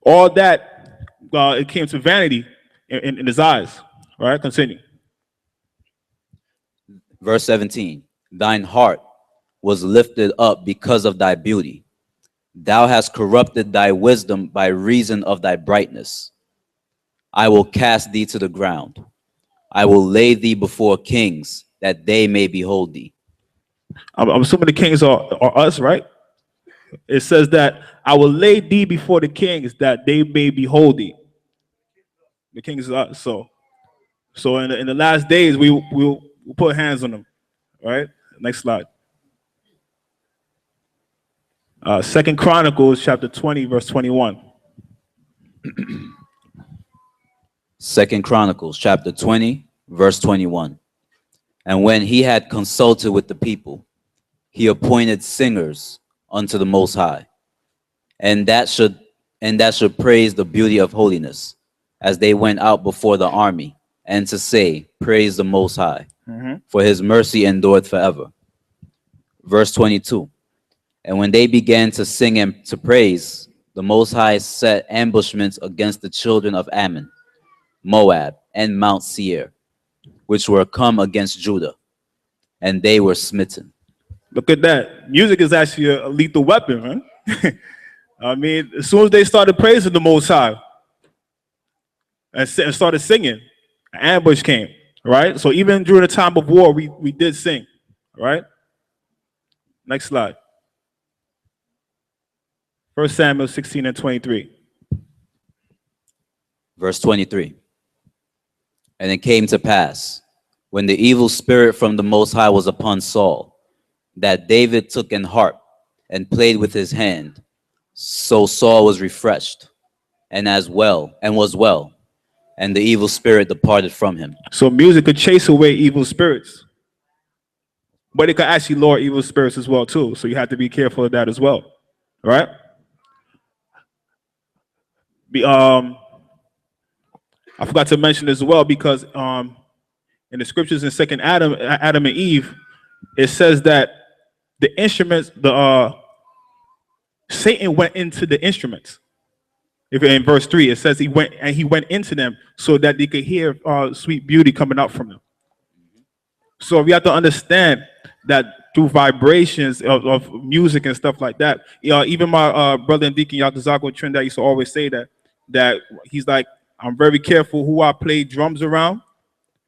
all that it came to vanity in his eyes. Right? Continue. Verse 17. Thine heart was lifted up because of thy beauty. Thou hast corrupted thy wisdom by reason of thy brightness. I will cast thee to the ground. I will lay thee before kings, that they may behold thee. I'm assuming the kings are us, right? It says that I will lay thee before the kings, that they may behold thee. The kings are us. So in the last days, we'll put hands on them. All right? Next slide. 2 Chronicles chapter 20, verse 21. 2 Chronicles chapter 20, verse 21. And when he had consulted with the people, he appointed singers unto the Most High, and that should praise the beauty of holiness, as they went out before the army, and to say, praise the Most High, for his mercy endureth forever. Verse 22. And when they began to sing and to praise, the Most High set ambushments against the children of Ammon, Moab, and Mount Seir, which were come against Judah, and they were smitten. Look at that. Music is actually a lethal weapon, man. I mean, as soon as they started praising the Most High and started singing, an ambush came, right? So even during the time of war, we did sing, right? Next slide. 1 Samuel 16 and 23. Verse 23. And it came to pass, when the evil spirit from the Most High was upon Saul, that David took an harp and played with his hand. So Saul was refreshed, and was well, and the evil spirit departed from him. So music could chase away evil spirits, but it could actually lure evil spirits as well too. So you have to be careful of that as well, right? I forgot to mention as well because in the scriptures in 2 Adam and Eve, it says that the instruments, Satan went into the instruments. If in verse 3, it says he went into them so that they could hear sweet beauty coming out from them. So we have to understand that through vibrations of music and stuff like that. Even my brother and Deacon Yatazako Trinidad used to always say that he's like, I'm very careful who I play drums around,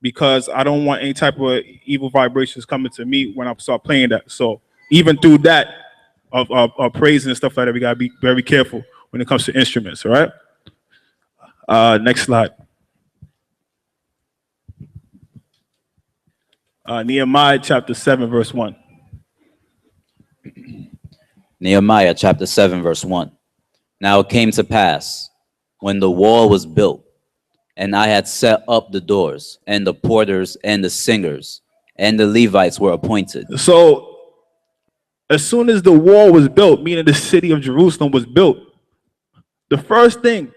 because I don't want any type of evil vibrations coming to me when I start playing that. So even through that of praise and stuff like that, we gotta be very careful when it comes to instruments. All right. Next slide. Nehemiah chapter 7, verse 1. Nehemiah chapter 7, verse 1. Now it came to pass, when the wall was built, and I had set up the doors, and the porters, and the singers, and the Levites were appointed. So as soon as the wall was built, meaning the city of Jerusalem was built, the first thing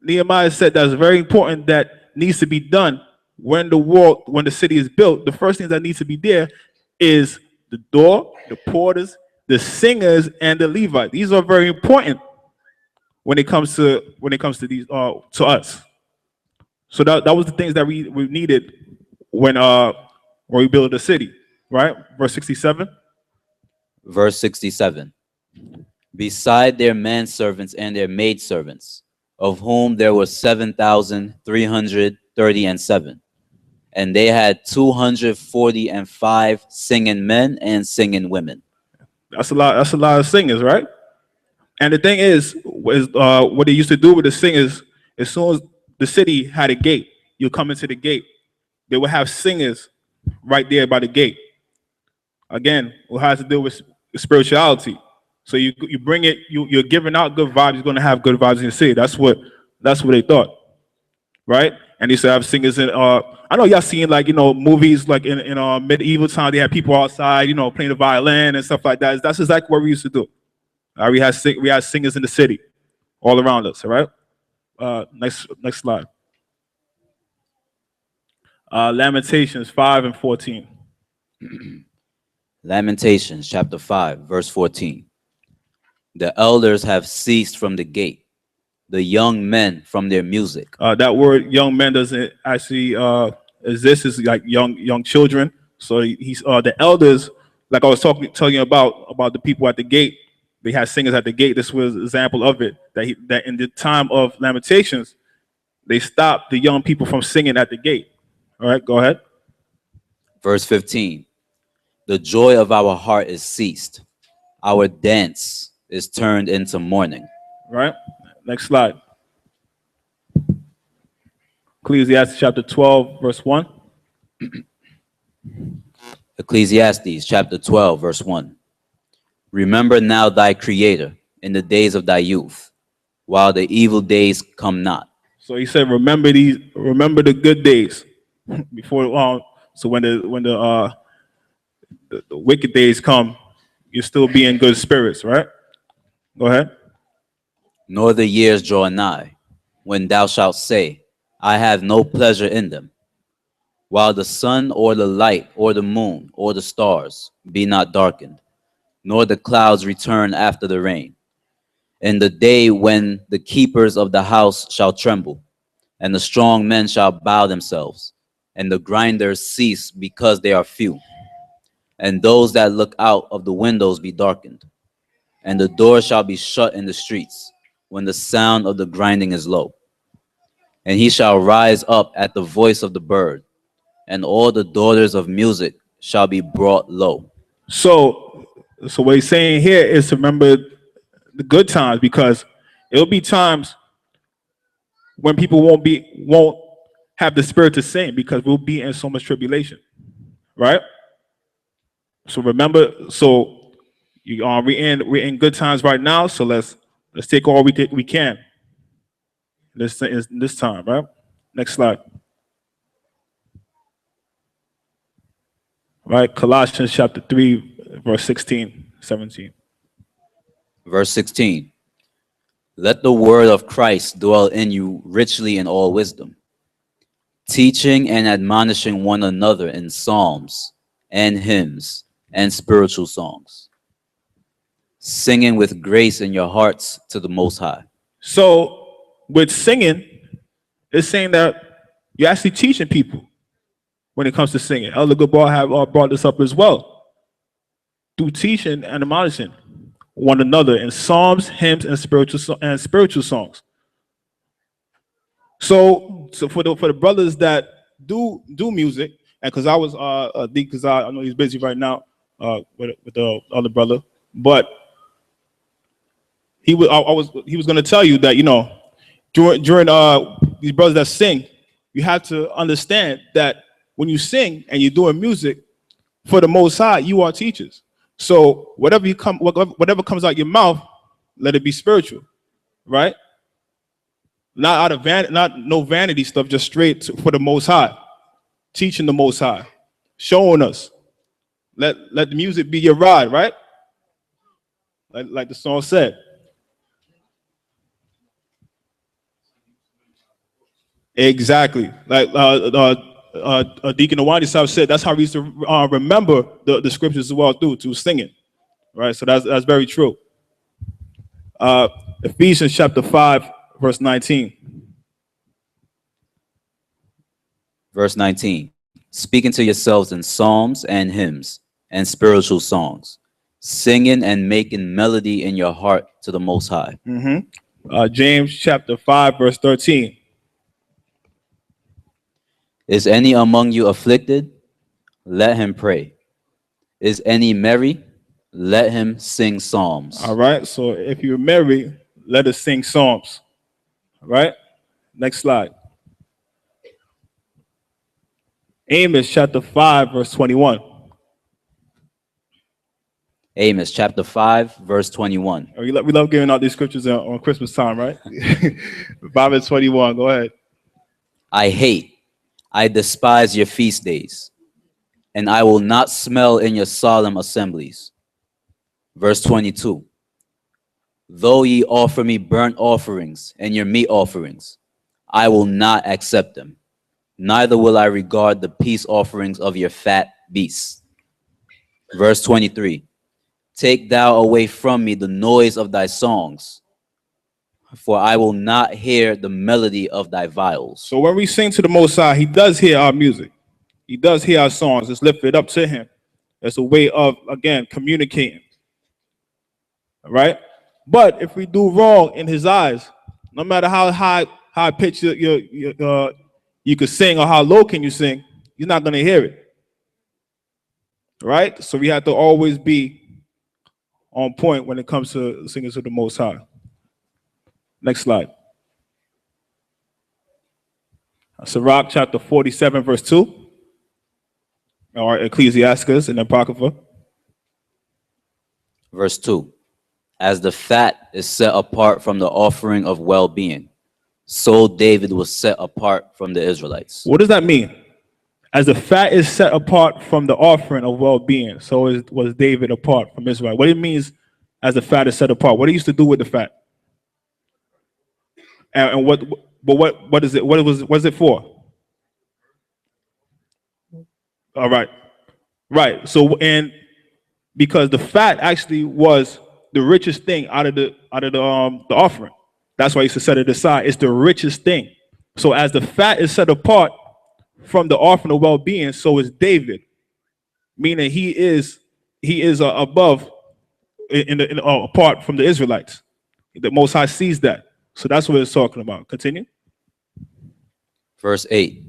Nehemiah said that's very important, that needs to be done when the city is built. The first thing that needs to be there is the door, the porters, the singers, and the Levite. These are very important when it comes to these to us. So that was the things that we needed when we built the city, right? Verse 67. Verse 67. Beside their manservants and their maidservants, of whom there were 7,337. And they had 245 singing men and singing women. That's a lot of singers, right? And the thing is what they used to do with the singers, as soon as the city had a gate, you come into the gate, they would have singers right there by the gate. Again, it has to do with spirituality. So you bring it, you're giving out good vibes, you're gonna have good vibes in the city. That's what they thought, right? And they used to have singers in. I know y'all seen, like, movies like in medieval time. They had people outside, playing the violin and stuff like that. That's exactly what we used to do. We had singers in the city, all around us. All right. Next slide. Lamentations 5 and 14. Lamentations chapter 5, verse 14. The elders have ceased from the gate, the young men from their music. That word "young men" doesn't actually exist. It's like young children. So he's the elders, like I was telling you about the people at the gate. They had singers at the gate. This was an example of it. That in the time of Lamentations, they stopped the young people from singing at the gate. All right, go ahead. Verse 15. The joy of our heart is ceased. Our dance is turned into mourning. Right. Next slide. Ecclesiastes chapter 12, verse 1. Ecclesiastes chapter 12, verse 1. Remember now thy Creator in the days of thy youth, while the evil days come not. So he said, remember the good days before. So when the wicked days come, you still be in good spirits, right? Go ahead. Nor the years draw nigh, when thou shalt say, I have no pleasure in them. While the sun or the light or the moon or the stars be not darkened, nor the clouds return after the rain. In the day when the keepers of the house shall tremble, and the strong men shall bow themselves, and the grinders cease because they are few, and those that look out of the windows be darkened, and the door shall be shut in the streets, when the sound of the grinding is low. And he shall rise up at the voice of the bird, and all the daughters of music shall be brought low. So what he's saying here is to remember the good times, because it'll be times when people won't have the spirit to sing, because we'll be in so much tribulation, right? So remember, we're in good times right now. So let's take all we can this time, right? Next slide. Right, Colossians chapter 3, verse 16, 17. Verse 16. Let the word of Christ dwell in you richly in all wisdom, teaching and admonishing one another in psalms and hymns and spiritual songs, singing with grace in your hearts to the Most High. So with singing, it's saying that you're actually teaching people when it comes to singing. Elder Gabar have brought this up as well. Through teaching and admonishing one another in psalms, hymns, and spiritual songs. So for the brothers that do music, and because I was because I know he's busy right now with the other brother, but he was going to tell you that during these brothers that sing, you have to understand that when you sing and you're doing music for the Most High, you are teachers. So whatever comes out your mouth, let it be spiritual, right? Not out of no vanity stuff, just straight for the Most High, teaching the Most High, showing us. Let the music be your ride, right? Like the song said. Exactly. Like Deacon Awani said, that's how we used to remember the scriptures as well through singing. Right. So that's very true. Ephesians chapter 5, verse 19. Verse 19. Speaking to yourselves in psalms and hymns and spiritual songs, singing and making melody in your heart to the Most High. James chapter 5, verse 13. Is any among you afflicted? Let him pray. Is any merry? Let him sing psalms. All right. So if you're married, let us sing psalms. All right. Next slide. Amos chapter 5, verse 21. Amos chapter 5, verse 21. We love giving out these scriptures on Christmas time, right? 5 and 21. Go ahead. I despise your feast days, and I will not smell in your solemn assemblies. Verse 22. Though ye offer me burnt offerings and your meat offerings, I will not accept them. Neither will I regard the peace offerings of your fat beasts. Verse 23. Take thou away from me the noise of thy songs, for I will not hear the melody of thy viols. So when we sing to the Most High, he does hear our music. He does hear our songs. It's lifted up to him. It's a way of, again, communicating. All right? But if we do wrong in his eyes, no matter how high pitch you could sing or how low can you sing, you're not going to hear it. Right? So we have to always be on point when it comes to singing to the Most High. Next slide. Sirach chapter 47, verse 2. Or Ecclesiastes and Apocrypha. Verse 2. As the fat is set apart from the offering of well-being, so David was set apart from the Israelites. What does that mean? As the fat is set apart from the offering of well-being, so was David apart from Israel. What it means as the fat is set apart. What he used to do with the fat? And what is it? What was it for? All right. Right. So, and because the fat actually was the richest thing out of the offering. That's why he used to set it aside. It's the richest thing. So as the fat is set apart from the offering of well-being, so is David, meaning he is above apart from the Israelites. The Most High sees that. So that's what it's talking about. Continue. Verse 8.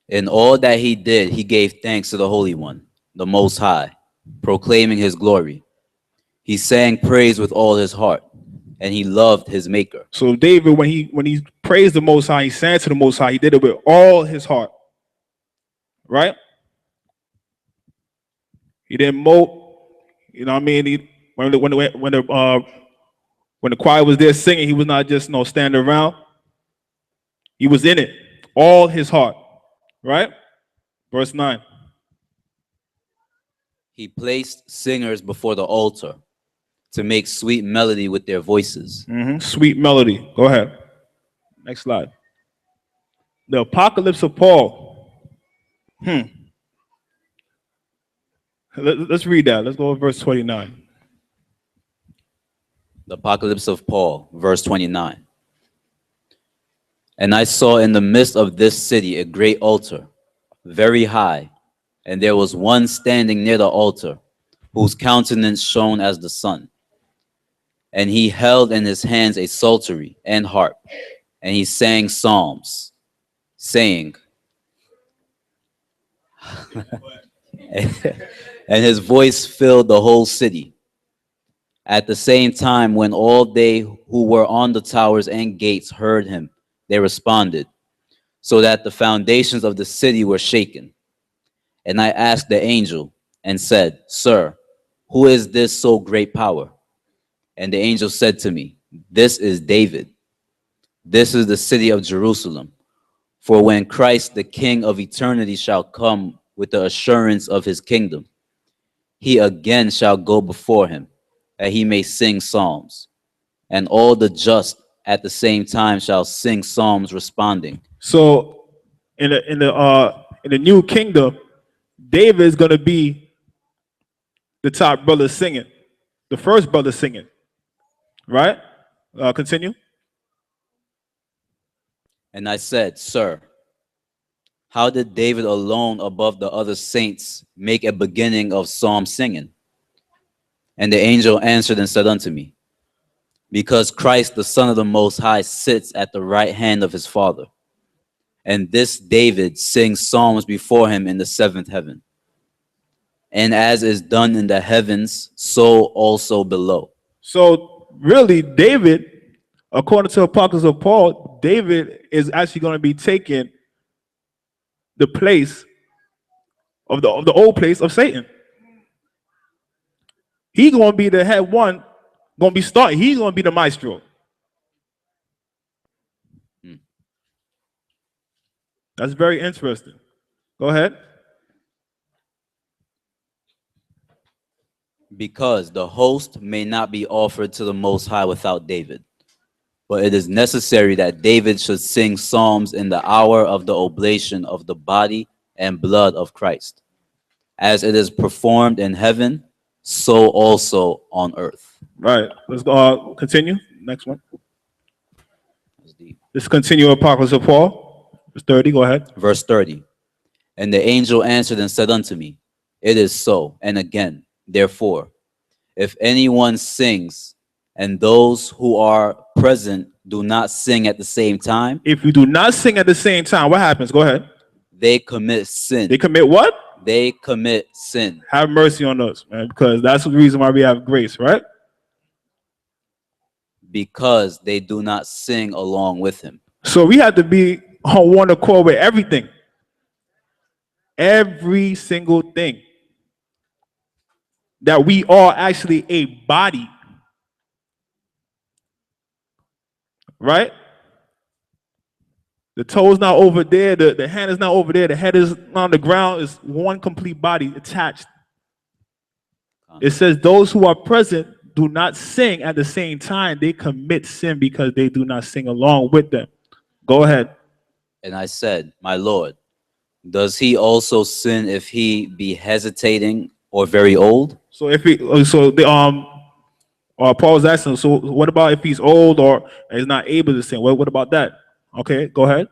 In all that he did, he gave thanks to the Holy One, the Most High, proclaiming his glory. He sang praise with all his heart, and he loved his maker. So David, when he praised the Most High, he sang to the Most High, he did it with all his heart. Right? He didn't mope. You know what I mean? When the choir was there singing, he was not just standing around. He was in it, all his heart. Right? Verse 9. He placed singers before the altar to make sweet melody with their voices. Sweet melody. Go ahead. Next slide. The Apocalypse of Paul. Let's read that. Let's go to verse 29. The Apocalypse of Paul, verse 29. And I saw in the midst of this city a great altar, very high, and there was one standing near the altar, whose countenance shone as the sun. And he held in his hands a psaltery and harp, and he sang psalms, saying, and his voice filled the whole city. At the same time, when all they who were on the towers and gates heard him, they responded, so that the foundations of the city were shaken. And I asked the angel and said, Sir, who is this so great power? And the angel said to me, This is David. This is the city of Jerusalem. For when Christ, the King of eternity, shall come with the assurance of his kingdom, he again shall go before him, that he may sing psalms, and all the just at the same time shall sing psalms responding. So in the new kingdom, David is going to be the top brother singing, the first brother singing, right? Continue. And I said, Sir, how did David alone above the other saints make a beginning of psalm singing? And the angel answered and said unto me, because Christ, the Son of the Most High, sits at the right hand of his Father. And this David sings psalms before him in the seventh heaven. And as is done in the heavens, so also below. So really, David, according to Apocrypha of Paul, David is actually going to be taking the place of the old place of Satan. He's going to be the head one, going to be starting. He's going to be the maestro. That's very interesting. Go ahead. Because the host may not be offered to the Most High without David. But it is necessary that David should sing psalms in the hour of the oblation of the body and blood of Christ. As it is performed in heaven, so also on earth. Right. Let's continue. Next one. Let's continue Apocrypha of Paul. Verse 30. Go ahead. Verse 30. And the angel answered and said unto me, it is so. And again, therefore, if anyone sings, and those who are present do not sing at the same time. If you do not sing at the same time, what happens? Go ahead. They commit sin. They commit what? They commit sin. Have mercy on us, man, because that's the reason why we have grace, right? Because they do not sing along with him. So we have to be on one accord with everything. Every single thing. That we are actually a body. Right? The toe's not over there, the hand is not over there, the head is on the ground, it's one complete body attached. It says those who are present do not sing at the same time. They commit sin because they do not sing along with them. Go ahead. And I said, my Lord, does he also sin if he be hesitating or very old? So if he, Paul's asking, so what about if he's old or is not able to sing? What about that? Okay, go ahead.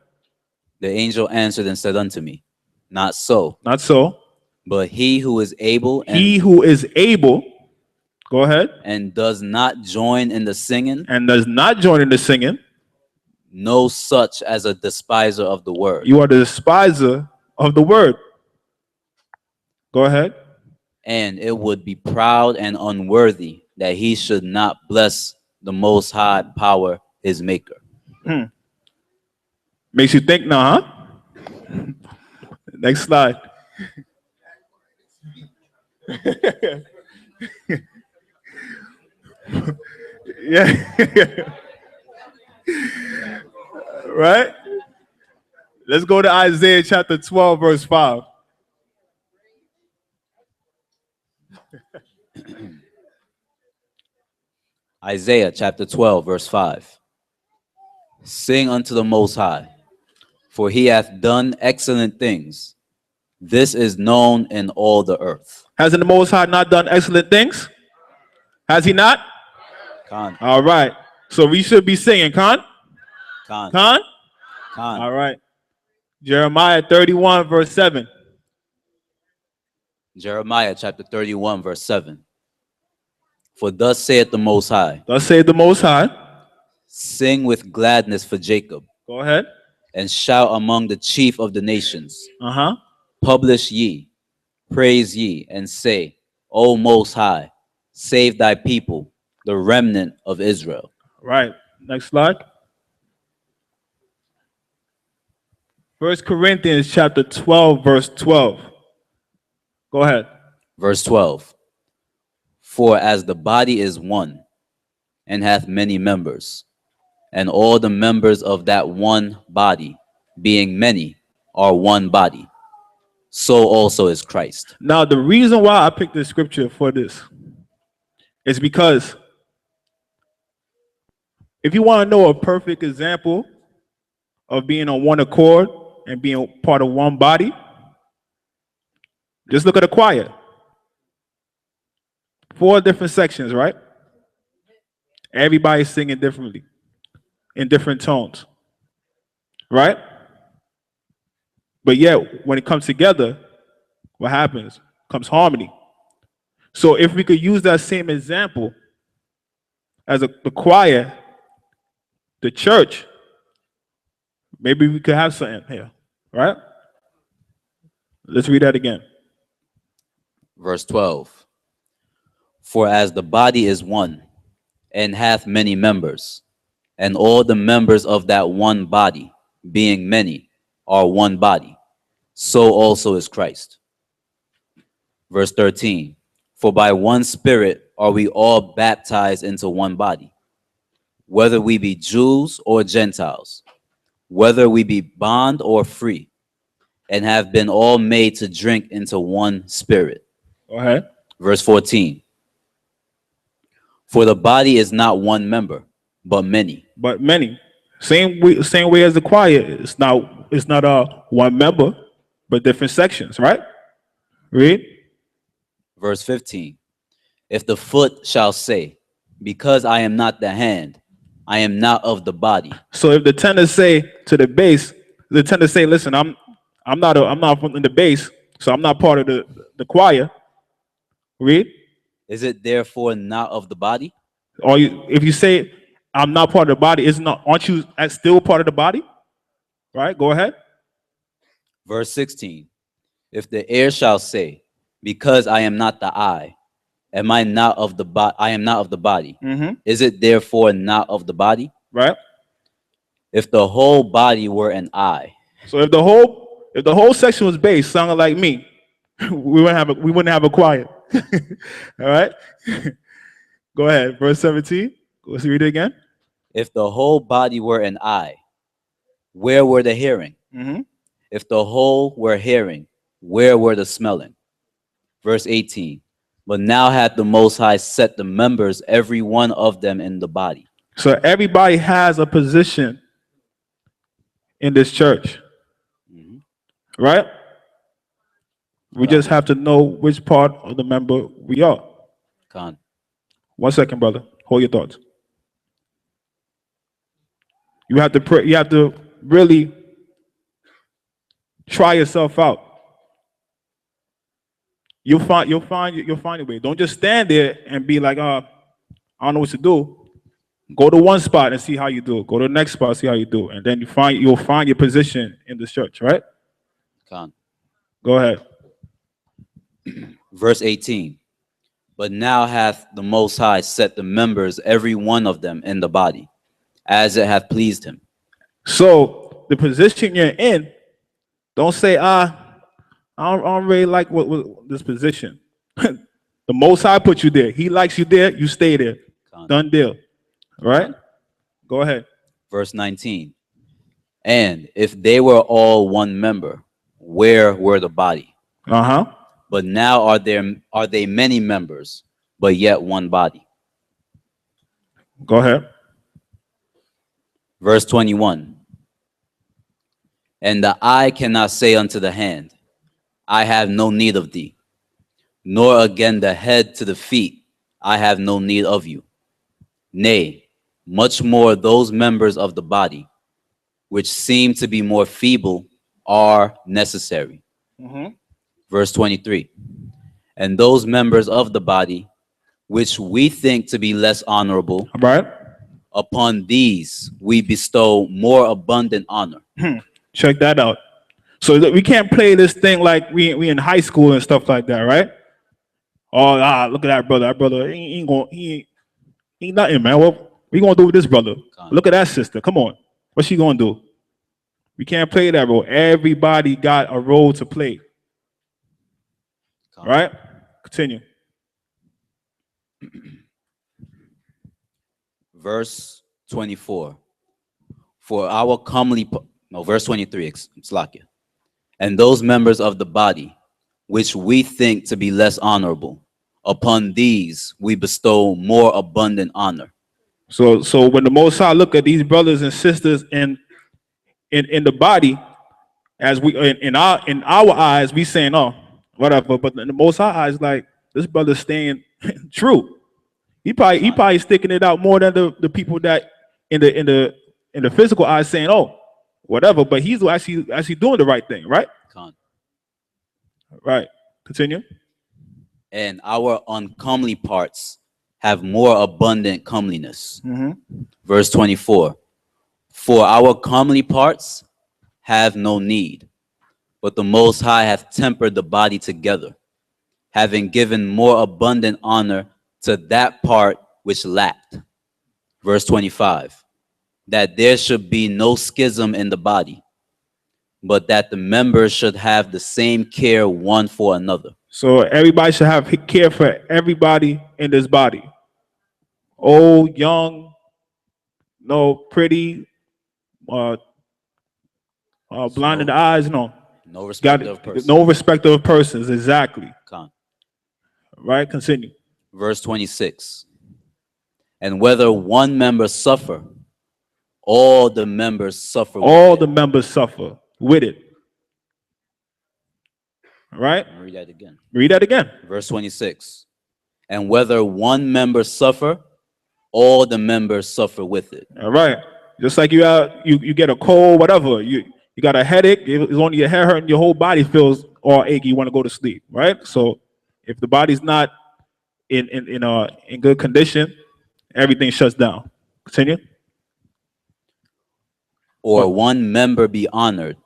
The angel answered and said unto me, not so. Not so. But he who is able. He who is able. Go ahead. And does not join in the singing. And does not join in the singing. No such as a despiser of the word. You are the despiser of the word. Go ahead. And it would be proud and unworthy that he should not bless the Most High power, his maker. Makes you think now, huh? Next slide. Yeah. Right? Let's go to Isaiah chapter 12, verse 5. Isaiah chapter 12, verse 5. Sing unto the Most High, for he hath done excellent things. This is known in all the earth. Hasn't the Most High not done excellent things? Has he not? Khan. All right. So we should be singing, Khan? Khan. Khan? Khan. All right. Jeremiah 31, verse 7. Jeremiah chapter 31, verse 7. For thus saith the Most High. Thus saith the Most High. Sing with gladness for Jacob. Go ahead. And shout among the chief of the nations. Uh-huh. Publish ye, praise ye, and say, O Most High, save thy people, the remnant of Israel. Right. Next slide. 1 Corinthians chapter 12, verse 12. Go ahead. Verse 12. For as the body is one, and hath many members, and all the members of that one body, being many, are one body, so also is Christ. Now, the reason why I picked this scripture for this is because If you want to know a perfect example of being on one accord and being part of one body, just look at a choir. 4 different sections, right? Everybody's singing differently, in different tones, right? But yet, when it comes together, what happens? Comes harmony. So if we could use that same example as the choir, the church, maybe we could have something here, right? Let's read that again. Verse 12. For as the body is one, and hath many members, and all the members of that one body, being many, are one body, so also is Christ. Verse 13. For by one Spirit are we all baptized into one body, whether we be Jews or Gentiles, whether we be bond or free, and have been all made to drink into one Spirit. Go ahead. Verse 14. For the body is not one member, but many. But many. Same way as the choir. It's not one member, but different sections, right? Read. Verse 15. If the foot shall say, because I am not the hand, I am not of the body. So if the tenor say to the bass, the tenor say, listen, I'm not in the bass, so I'm not part of the choir. Read. Is it therefore not of the body? Or if you say I'm not part of the body, aren't you still part of the body? Right? Go ahead. Verse 16. If the ear shall say, because I am not the eye, am I not of the body? I am not of the body. Mm-hmm. Is it therefore not of the body? Right. If the whole body were an eye. So if the whole section was bass, sounded like me, we wouldn't have a choir. All right. Go ahead. Verse 17. Let's read it again. If the whole body were an eye, where were the hearing? Mm-hmm. If the whole were hearing, where were the smelling? Verse 18. But now hath the Most High set the members, every one of them, in the body. So everybody has a position in this church. Mm-hmm. Right? We just have to know which part of the member we are. Con. 1 second, brother. Hold your thoughts. You have to pray. You have to really try yourself out. You'll find your way. Don't just stand there and be like, I don't know what to do. Go to one spot and see how you do. Go to the next spot, see how you do, and then you'll find your position in this church, right? Con. Go ahead. Verse 18. But now hath the Most High set the members, every one of them, in the body, as it hath pleased him. So the position you're in, don't say, I don't really like what this position. The Most High put you there. He likes you there. You stay there. Done deal. All right? Go ahead. Verse 19. And if they were all one member, where were the body? Uh-huh. But now are they many members, but yet one body? Go ahead. Verse 21. And the eye cannot say unto the hand, I have no need of thee, nor again the head to the feet, I have no need of you. Nay, much more those members of the body, which seem to be more feeble, are necessary. Mm-hmm. Verse 23. And those members of the body, which we think to be less honorable, right, upon these we bestow more abundant honor. Check that out. So that we can't play this thing like we in high school and stuff like that, right? Oh, look at that brother. That brother he ain't nothing, man. What we gonna do with this brother? Look at that sister. Come on, what's she gonna do? We can't play that role. Everybody got a role to play. Right? Continue. Verse 24. For our comely, verse 23, it's Lawya. And those members of the body, which we think to be less honorable, upon these we bestow more abundant honor. So when the Most High look at these brothers and sisters in the body, as we in our eyes, we saying, oh, whatever. But in the Most High eyes, like, this brother's staying true. He probably sticking it out more than the people that in the physical eyes saying, oh, whatever. But he's actually doing the right thing, right? Right. Continue. And our uncomely parts have more abundant comeliness. Verse 24. For our comely parts have no need, but the Most High hath tempered the body together, having given more abundant honor to that part which lacked. Verse 25. That there should be no schism in the body, but that the members should have the same care one for another. So everybody should have care for everybody in this body. Old, young, no, pretty, blind in the eyes, no. No respect of persons. No respect of persons, exactly. Right, continue. Verse 26. And whether one member suffer, all the members suffer with all it. the members suffer with it. All right? Read that again. Read that again. Verse 26. And whether one member suffer, all the members suffer with it. All right. Just like you get a cold, whatever. You got a headache, it's only your head hurting, your whole body feels all achy, you want to go to sleep, right? So if the body's not in good condition, everything shuts down. Continue. Or one member be honored,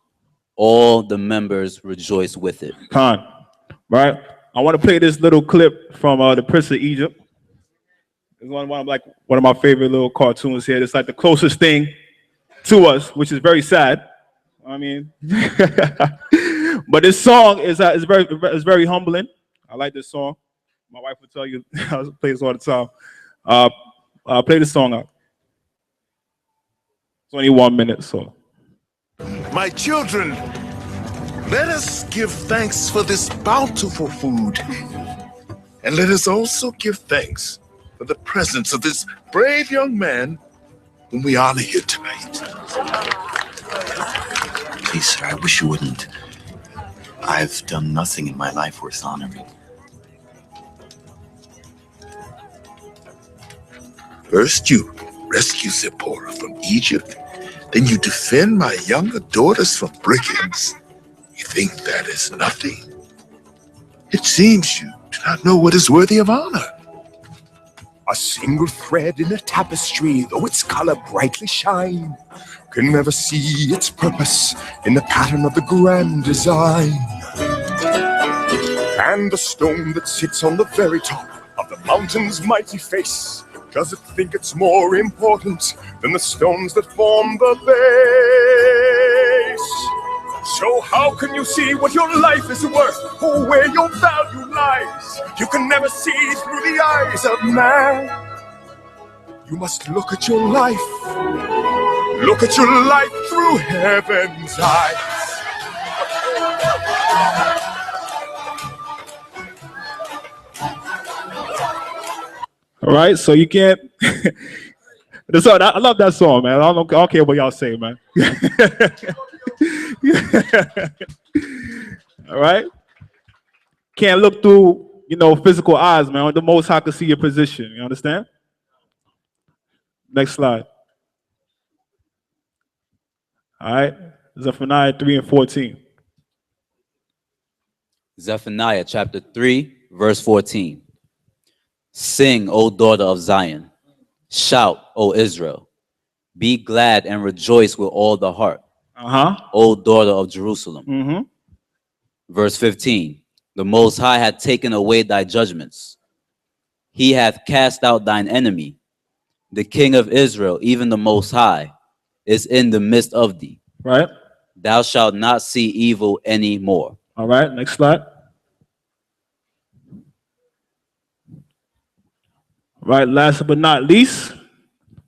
all the members rejoice with it. Right? I want to play this little clip from the Prince of Egypt. It's one of my favorite little cartoons here. It's like the closest thing to us, which is very sad. I mean, but this song is very humbling. I like this song. My wife will tell you I play this all the time. Play this song out. It's only 1 minute, so. My children, let us give thanks for this bountiful food. And let us also give thanks for the presence of this brave young man whom we honor here tonight. Please, sir, I wish you wouldn't. I've done nothing in my life worth honoring. First, you rescue Zipporah from Egypt. Then you defend my younger daughters from brigands. You think that is nothing? It seems you do not know what is worthy of honor. A single thread in a tapestry, though its color brightly shine, can never see its purpose in the pattern of the grand design. And the stone that sits on the very top of the mountain's mighty face, does it think it's more important than the stones that form the base? So how can you see what your life is worth, or where your value lies? You can never see through the eyes of man. You must look at your life. Look at your life through heaven's eyes. All right, so you can't. I love that song, man. I don't care what y'all say, man. All right, can't look through, physical eyes, man. The Most High can see your position. You understand? Next slide. All right, Zephaniah 3 and 14. Zephaniah chapter 3, verse 14. Sing, O daughter of Zion. Shout, O Israel. Be glad and rejoice with all the heart. O daughter of Jerusalem. Verse 15. The Most High hath taken away thy judgments. He hath cast out thine enemy. The King of Israel, even the Most High, is in the midst of thee. Right. Thou shalt not see evil any more. All right, next slide. Right, last but not least,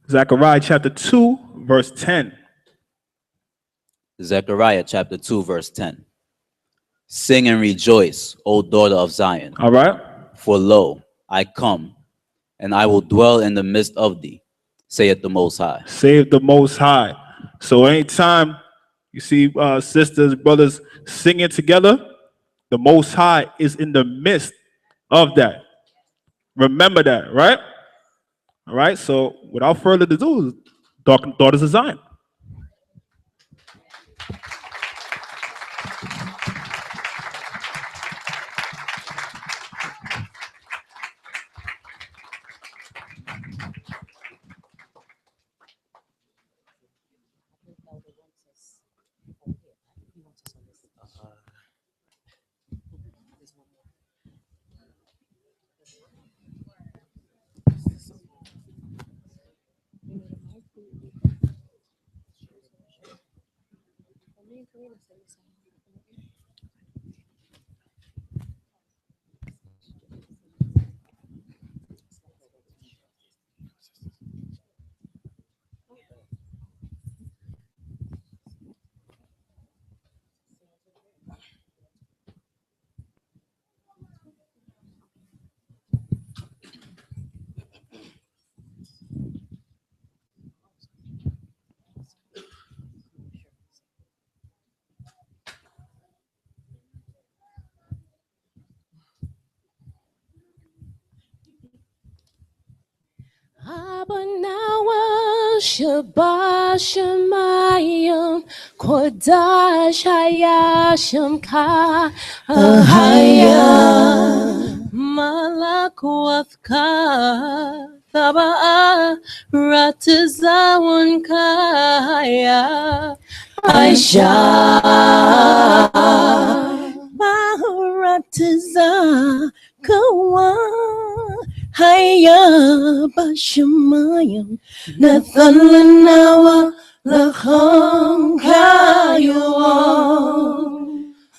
Zechariah chapter 2, verse 10. Zechariah chapter 2, verse 10. Sing and rejoice, O daughter of Zion. All right. For lo, I come, and I will dwell in the midst of thee, saith the Most High. Save the Most High. So anytime you see sisters, brothers singing together, the Most High is in the midst of that. Remember that, right? All right. So without further ado, Daughters of Zion. Abanawa Shabbat Shemayim Kodash Hayashim Ka Ahaya Malak Wafka Thaba'a Ratizawan Kaya Aisha Maharatiza Kawa Haya Bashamayim Nathalanawa Lacham Kayuam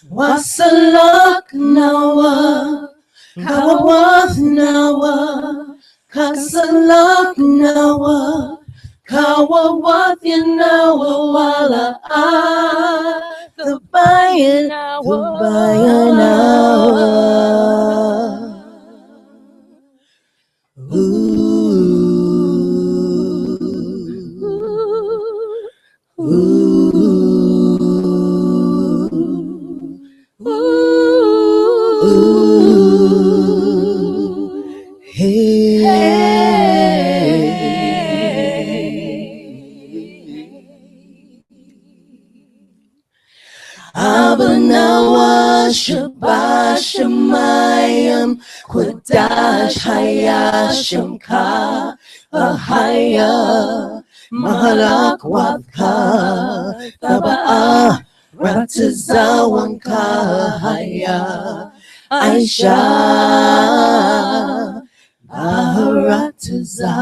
Wasalak Nawa Kawath Nawa Kasalak Nawa Kawawath Yanawa Wala the Bayanawa Abanawa Shabbat Shemayim Kodash Hayashim Ka Ahaya Mahalak Wavka Taba'a Ratizawan Kahaya Aisha Aharatiza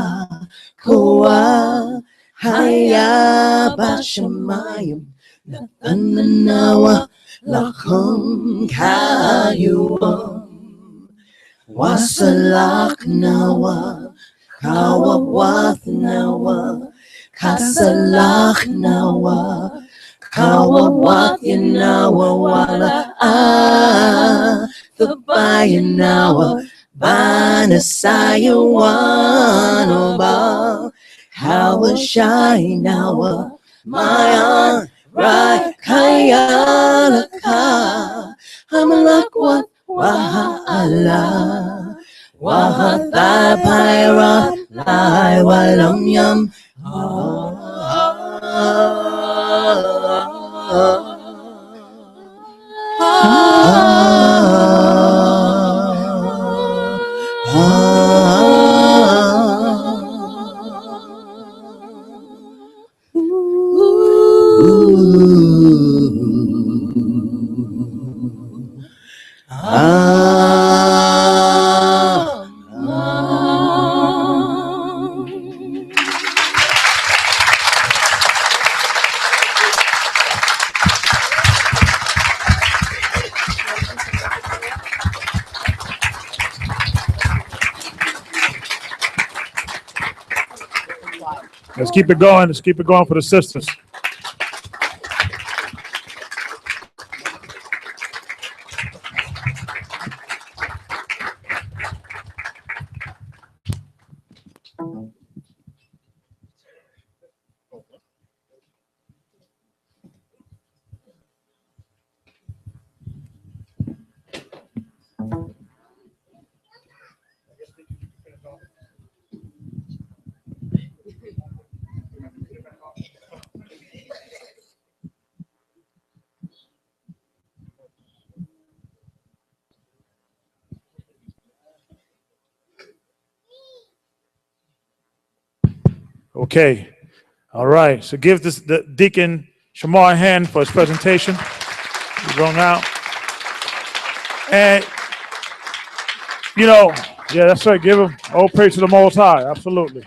Koa Haya Bashamayim Nathanawa Lacham Kayuam Wasalak Nawa Kawawath Nawa Kasalach Nawa Kawawath Yanawa Wala the Bayanawa Banasaya Wanoba Hawashai Nawa Mayan Right, Kayalaka, Hamalak, Wahala, Wahatha, Pyra, Lai, Walam Yam, Let's keep it going. Let's keep it going for the sisters. Okay. All right. So give the Deacon Shamar a hand for his presentation. He's going out. And, yeah, that's right. Give him all praise to the Most High. Absolutely.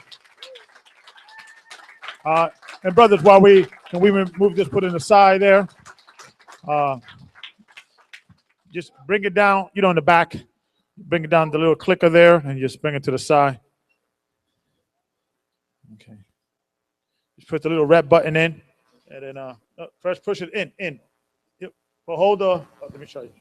And brothers, can we move this, put it in the side there? Just bring it down, in the back. Bring it down the little clicker there and just bring it to the side. Okay. Just put the little red button in. And then first push it in. Yep. But hold let me show you.